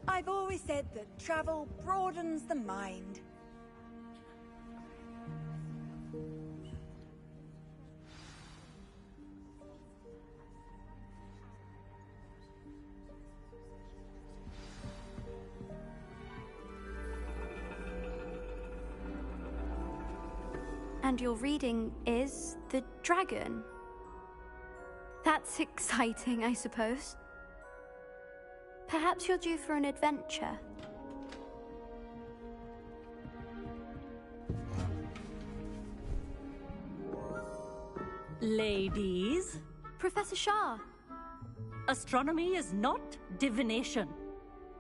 I've always said that travel broadens the mind. And your reading is The Dragon. That's exciting, I suppose. Perhaps you're due for an adventure. Ladies. Professor Shah. Astronomy is not divination.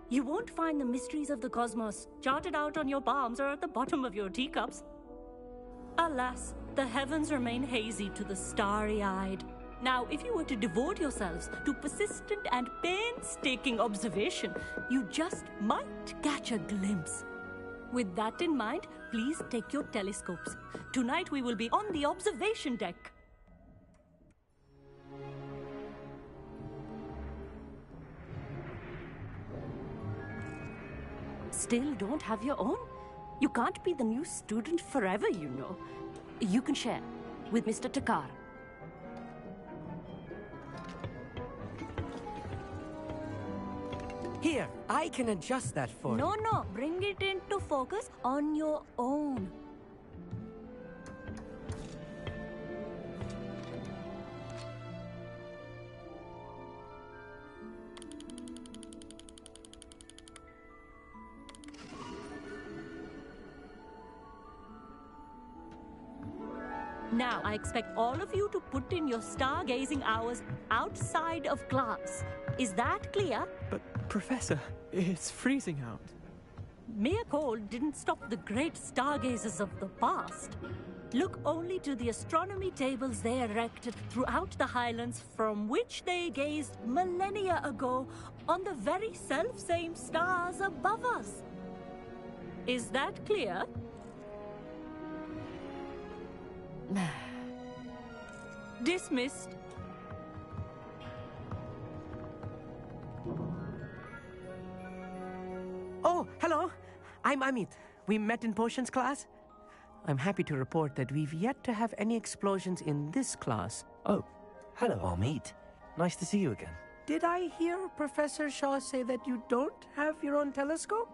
You won't find the mysteries of the cosmos charted out on your palms or at the bottom of your teacups. Alas, the heavens remain hazy to the starry-eyed. Now, if you were to devote yourselves to persistent and painstaking observation, you just might catch a glimpse. With that in mind, please take your telescopes. Tonight we will be on the observation deck. Still don't have your own? You can't be the new student forever, you know. You can share with Mr. Takar. Here, I can adjust that for you. No, bring it into focus on your own. Now, I expect all of you to put in your stargazing hours outside of class. Is that clear? But, Professor, it's freezing out. Mere cold didn't stop the great stargazers of the past. Look only to the astronomy tables they erected throughout the highlands from which they gazed millennia ago on the very self-same stars above us. Is that clear? Dismissed. Oh, hello. I'm Amit. We met in potions class. I'm happy to report that we've yet to have any explosions in this class. Oh, hello, Amit. Nice to see you again. Did I hear Professor Shaw say that you don't have your own telescope?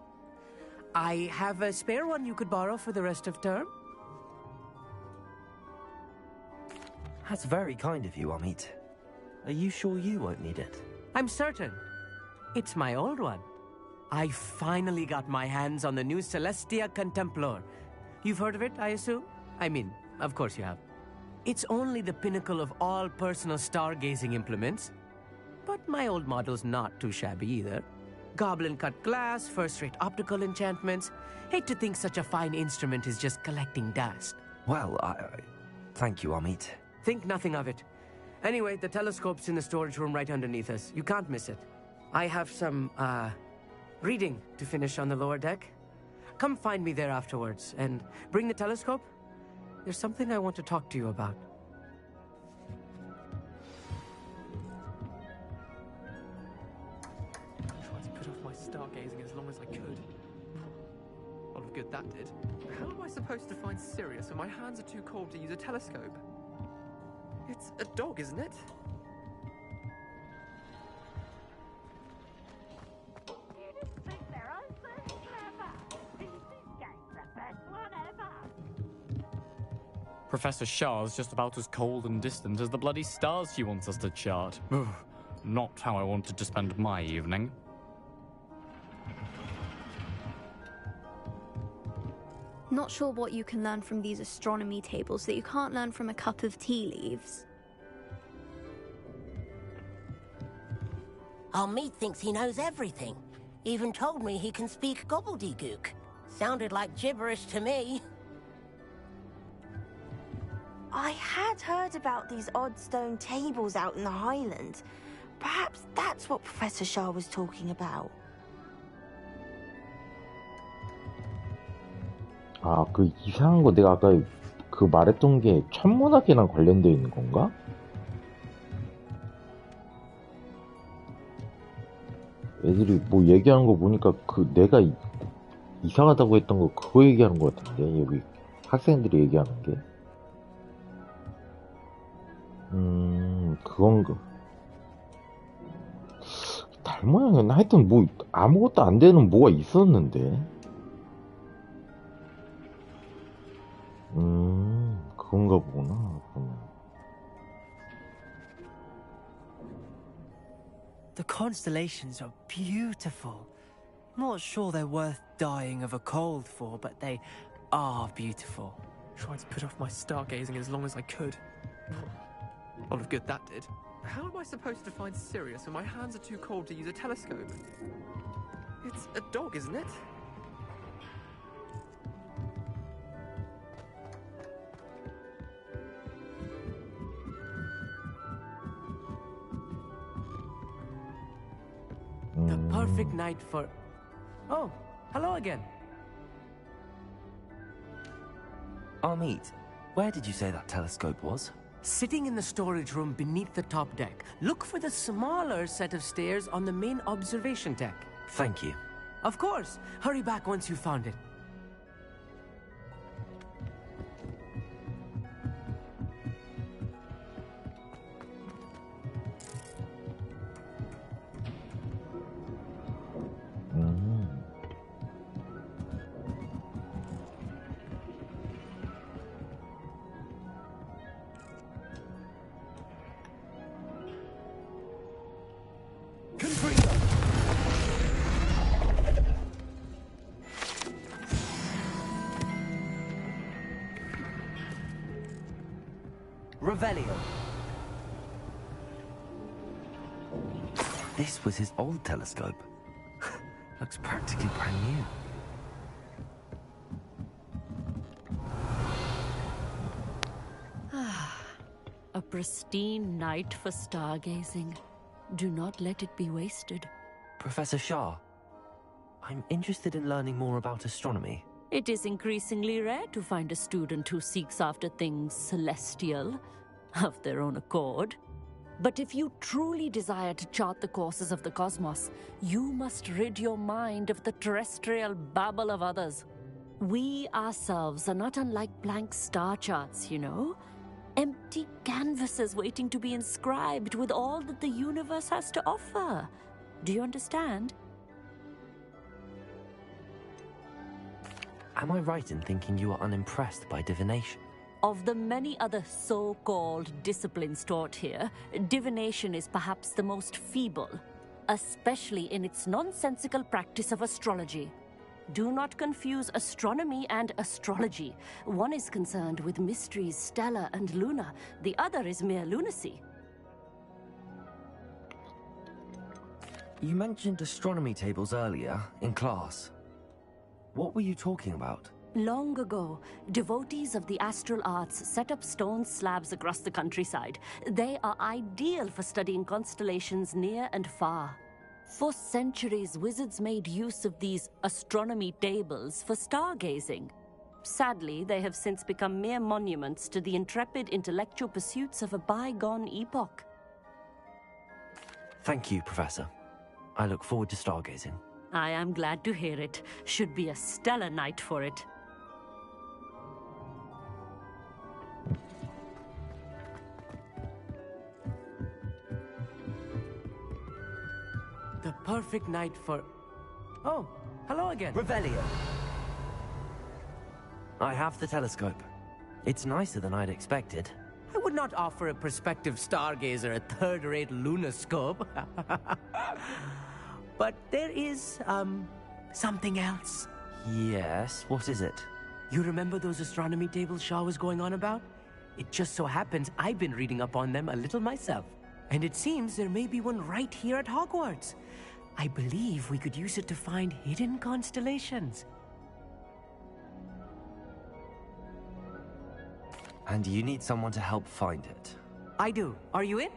I have a spare one you could borrow for the rest of term. That's very kind of you, Amit. Are you sure you won't need it? I'm certain. It's my old one. I finally got my hands on the new Celestia Contemplar. You've heard of it, I assume? I mean, of course you have. It's only the pinnacle of all personal stargazing implements. But my old model's not too shabby either. Goblin-cut glass, first-rate optical enchantments. Hate to think such a fine instrument is just collecting dust. Well, thank you, Amit. Think nothing of it. Anyway, the telescope's in the storage room right underneath us. You can't miss it. I have some, reading to finish on the lower deck. Come find me there afterwards, and bring the telescope. There's something I want to talk to you about. I tried to put off my stargazing as long as I could. A lot of good that did. How am I supposed to find Sirius when my hands are too cold to use a telescope? It's a dog, isn't it? Professor Shah's just about as cold and distant as the bloody stars she wants us to chart. Ugh, not how I wanted to spend my evening. Not sure what you can learn from these astronomy tables that you can't learn from a cup of tea leaves. Amit thinks he knows everything. Even told me he can speak gobbledygook. Sounded like gibberish to me. I had heard about these odd stone tables out in the Highlands. Perhaps that's what Professor Shah was talking about. 아, 그 이상한 거 내가 아까 그 말했던 게 천문학이랑 관련되어 있는 건가? 애들이 뭐 얘기하는 거 보니까 그 내가 이사 가다고 했던 거 그거 얘기하는 거 같은데 여기 학생들이 얘기하는 게 그건가 달 모양은 하여튼 뭐 아무것도 안 되는 뭐가 있었는데 그건가 보구나. The constellations are beautiful. Not sure they're worth dying of a cold for, but they are beautiful. Tried to put off my stargazing as long as I could. A lot of good that did. How am I supposed to find Sirius when my hands are too cold to use a telescope? It's a dog, isn't it? The perfect night for... Oh, hello again. Amit, where did you say that telescope was? Sitting in the storage room beneath the top deck. Look for the smaller set of stairs on the main observation deck. Thank you. Of course. Hurry back once you've found it. Revelio. This was his old telescope. Looks practically brand new. A pristine night for stargazing. Do not let it be wasted. Professor Shah, I'm interested in learning more about astronomy. It is increasingly rare to find a student who seeks after things celestial, of their own accord. But if you truly desire to chart the courses of the cosmos, you must rid your mind of the terrestrial babble of others. We ourselves are not unlike blank star charts, you know? Empty canvases waiting to be inscribed with all that the universe has to offer. Do you understand? Am I right in thinking you are unimpressed by divination? Of the many other so-called disciplines taught here, divination is perhaps the most feeble, especially in its nonsensical practice of astrology. Do not confuse astronomy and astrology. One is concerned with mysteries, Stella and Luna. The other is mere lunacy. You mentioned astronomy tables earlier, in class. What were you talking about? Long ago, devotees of the astral arts set up stone slabs across the countryside. They are ideal for studying constellations near and far. For centuries, wizards made use of these astronomy tables for stargazing. Sadly, they have since become mere monuments to the intrepid intellectual pursuits of a bygone epoch. Thank you, Professor. I look forward to stargazing. I am glad to hear it. Should be a stellar night for it. The perfect night for... Oh, hello again. Revelio. I have the telescope. It's nicer than I'd expected. I would not offer a prospective stargazer a third-rate lunoscope. But there is, something else. Yes, what is it? You remember those astronomy tables Shaw was going on about? It just so happens I've been reading up on them a little myself. And it seems there may be one right here at Hogwarts. I believe we could use it to find hidden constellations. And you need someone to help find it. I do. Are you in?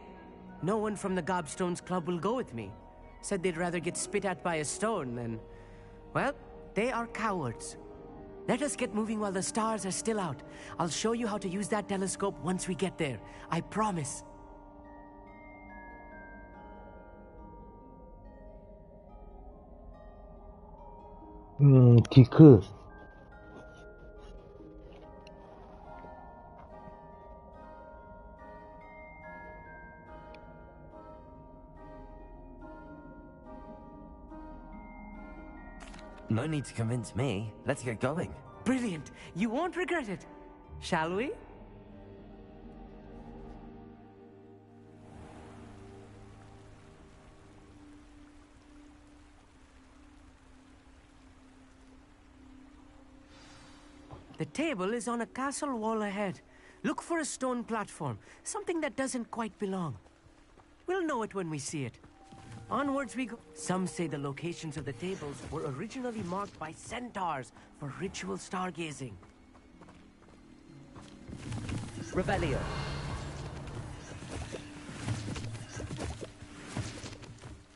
No one from the Gobstones Club will go with me. Said they'd rather get spit at by a stone than... Well, they are cowards. Let us get moving while the stars are still out. I'll show you how to use that telescope once we get there. I promise. 디크. No need to convince me. Let's get going. Brilliant. You won't regret it. Shall we? The table is on a castle wall ahead. Look for a stone platform, something that doesn't quite belong. We'll know it when we see it. Onwards we go. Some say the locations of the tables were originally marked by centaurs for ritual stargazing. Revelio.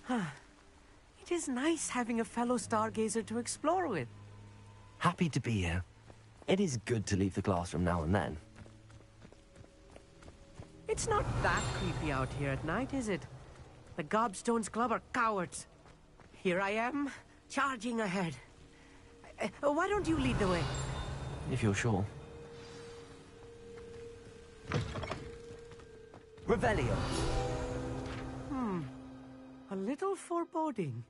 It is nice having a fellow stargazer to explore with. Happy to be here. It is good to leave the classroom now and then. It's not that creepy out here at night, is it? The Gobstones Club are cowards. Here I am, charging ahead. Why don't you lead the way? If you're sure. Revelio. A little foreboding.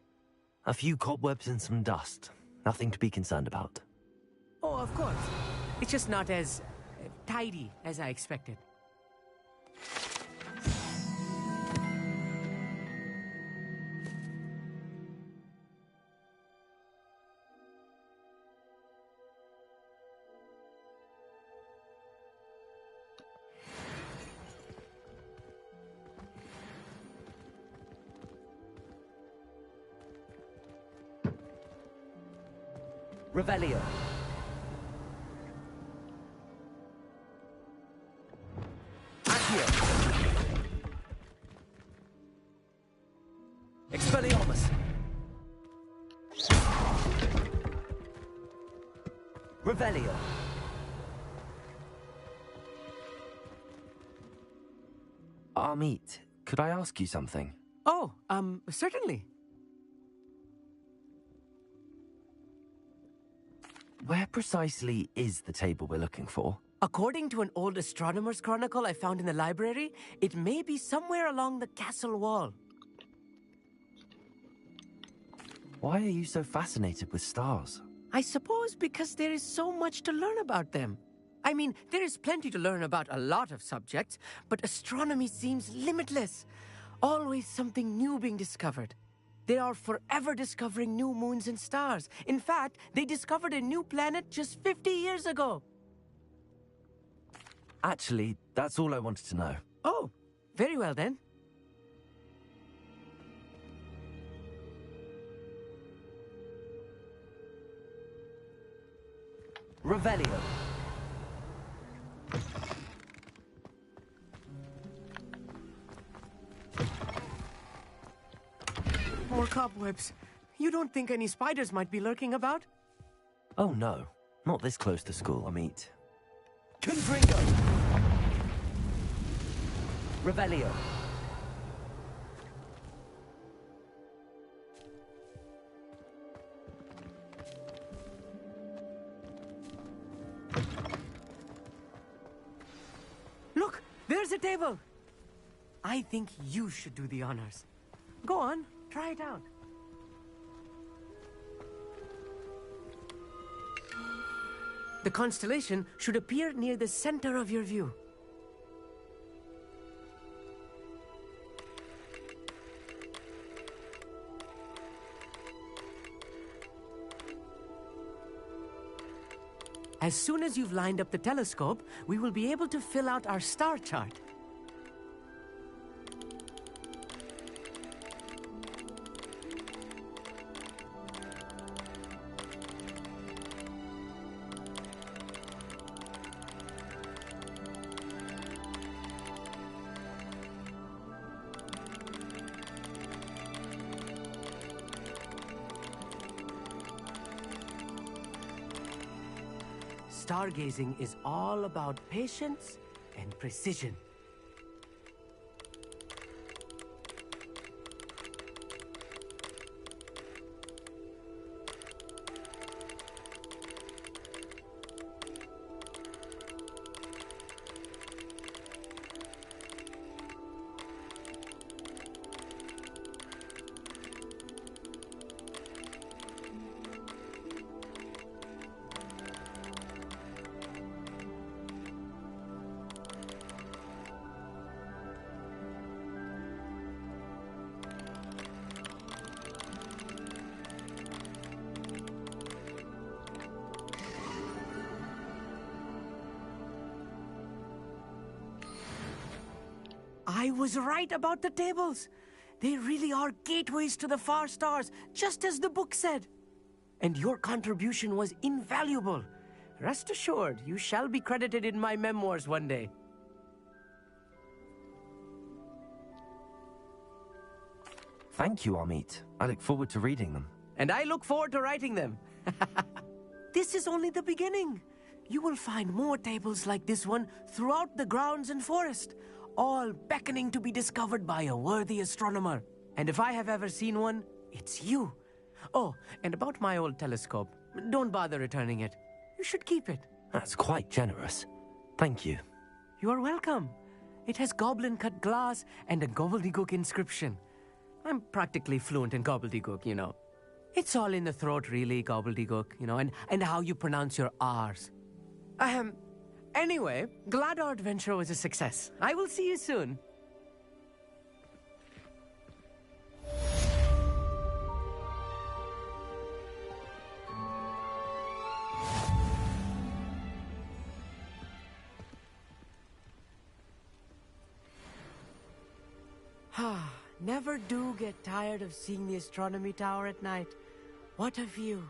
A few cobwebs and some dust. Nothing to be concerned about. Oh, of course. It's just not as tidy as I expected. Revelio. Accio. Expelliarmus. Revelio. Amit, could I ask you something? Oh, certainly. Where precisely is the table we're looking for? According to an old astronomer's chronicle I found in the library, it may be somewhere along the castle wall. Why are you so fascinated with stars? I suppose because there is so much to learn about them. I mean, there is plenty to learn about a lot of subjects, but astronomy seems limitless. Always something new being discovered. They are forever discovering new moons and stars. In fact, they discovered a new planet just 50 years ago. Actually, that's all I wanted to know. Oh, very well then. Revelio. More cobwebs. You don't think any spiders might be lurking about? Oh no, not this close to school, I meet. Confringo! Revelio. Look, there's a table. I think you should do the honors. Go on, try it out. The constellation should appear near the center of your view. As soon as you've lined up the telescope, we will be able to fill out our star chart. Stargazing is all about patience and precision. I was right about the tables. They really are gateways to the far stars, just as the book said. And your contribution was invaluable. Rest assured, you shall be credited in my memoirs one day. Thank you, Amit. I look forward to reading them. And I look forward to writing them. This is only the beginning. You will find more tables like this one throughout the grounds and forest, all beckoning to be discovered by a worthy astronomer. And if I have ever seen one, it's you. Oh, and about my old telescope, don't bother returning it. You should keep it. That's quite generous. Thank you. You are welcome. It has goblin-cut glass and a gobbledygook inscription. I'm practically fluent in gobbledygook, you know. It's all in the throat, really, gobbledygook, you know, and how you pronounce your R's. Anyway, glad our adventure was a success. I will see you soon. Never do get tired of seeing the astronomy tower at night. What a view.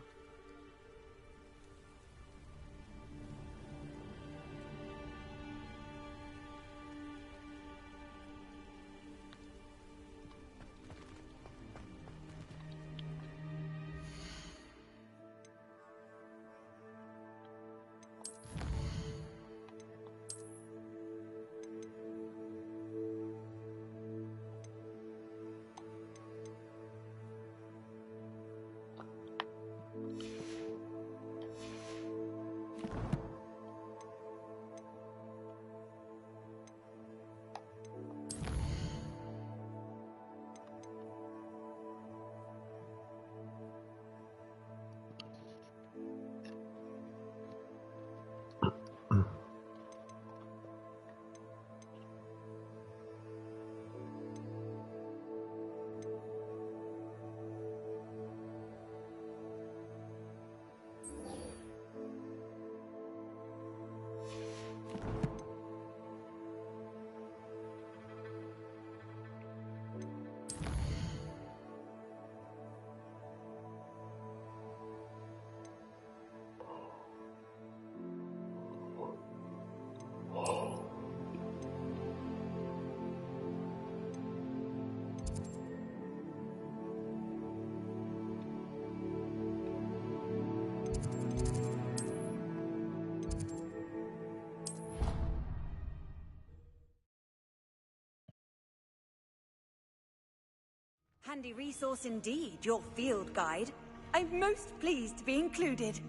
Handy resource indeed, your field guide. I'm most pleased to be included.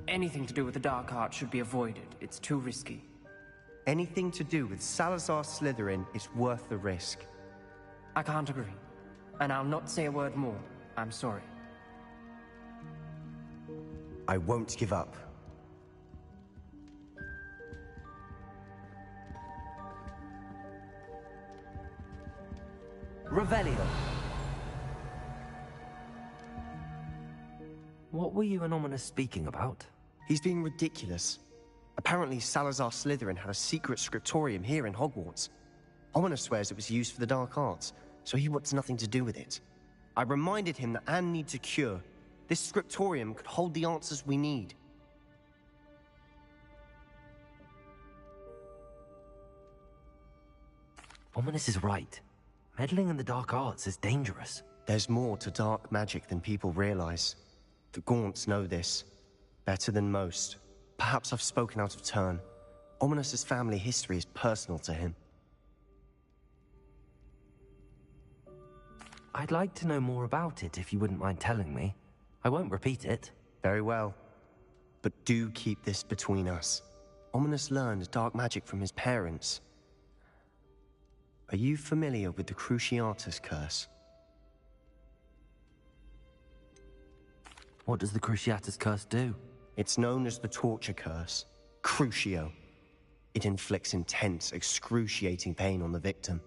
Anything to do with the dark arts should be avoided. It's too risky. Anything to do with Salazar Slytherin is worth the risk. I can't agree. And I'll not say a word more. I'm sorry. I won't give up. Revelio. What were you and Ominous speaking about? He's being ridiculous. Apparently Salazar Slytherin had a secret scriptorium here in Hogwarts. Ominous swears it was used for the dark arts, so he wants nothing to do with it. I reminded him that Anne needs a cure. This scriptorium could hold the answers we need. Ominous is right. Meddling in the dark arts is dangerous. There's more to dark magic than people realize. The Gaunts know this. Better than most. Perhaps I've spoken out of turn. Ominous's family history is personal to him. I'd like to know more about it if you wouldn't mind telling me. I won't repeat it. Very well. But do keep this between us. Ominous learned dark magic from his parents. Are you familiar with the Cruciatus Curse? What does the Cruciatus Curse do? It's known as the Torture Curse. Crucio. It inflicts intense, excruciating pain on the victim.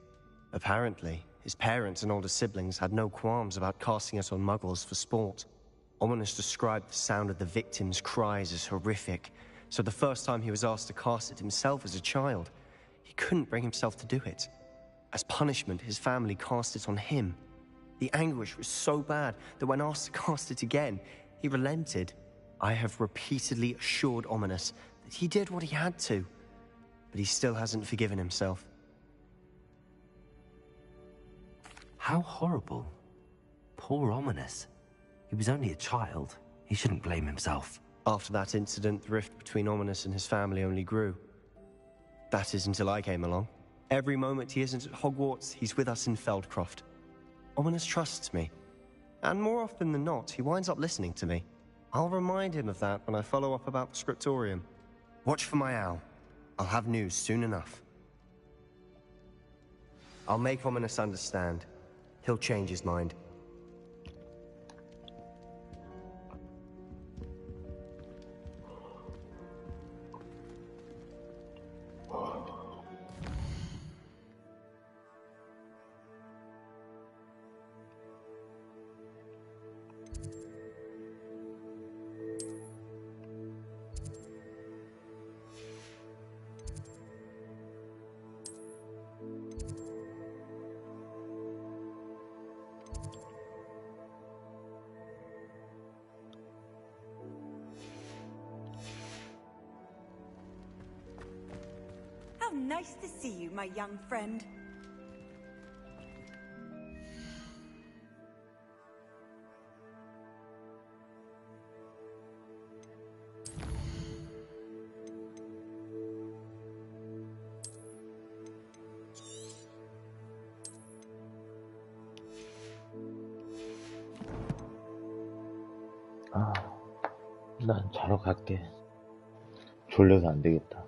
Apparently, his parents and older siblings had no qualms about casting it on muggles for sport. Ominous described the sound of the victim's cries as horrific, so the first time he was asked to cast it himself as a child, he couldn't bring himself to do it. As punishment, his family cast it on him. The anguish was so bad that when asked to cast it again, he relented. I have repeatedly assured Ominous that he did what he had to, but he still hasn't forgiven himself. How horrible. Poor Ominous. He was only a child. He shouldn't blame himself. After that incident, the rift between Ominous and his family only grew. That is until I came along. Every moment he isn't at Hogwarts, he's with us in Feldcroft. Ominous trusts me. And more often than not, he winds up listening to me. I'll remind him of that when I follow up about the scriptorium. Watch for my owl. I'll have news soon enough. I'll make Ominous understand. He'll change his mind. How nice to see you, my young friend. 난 자러 갈게. 졸려서 안 되겠다.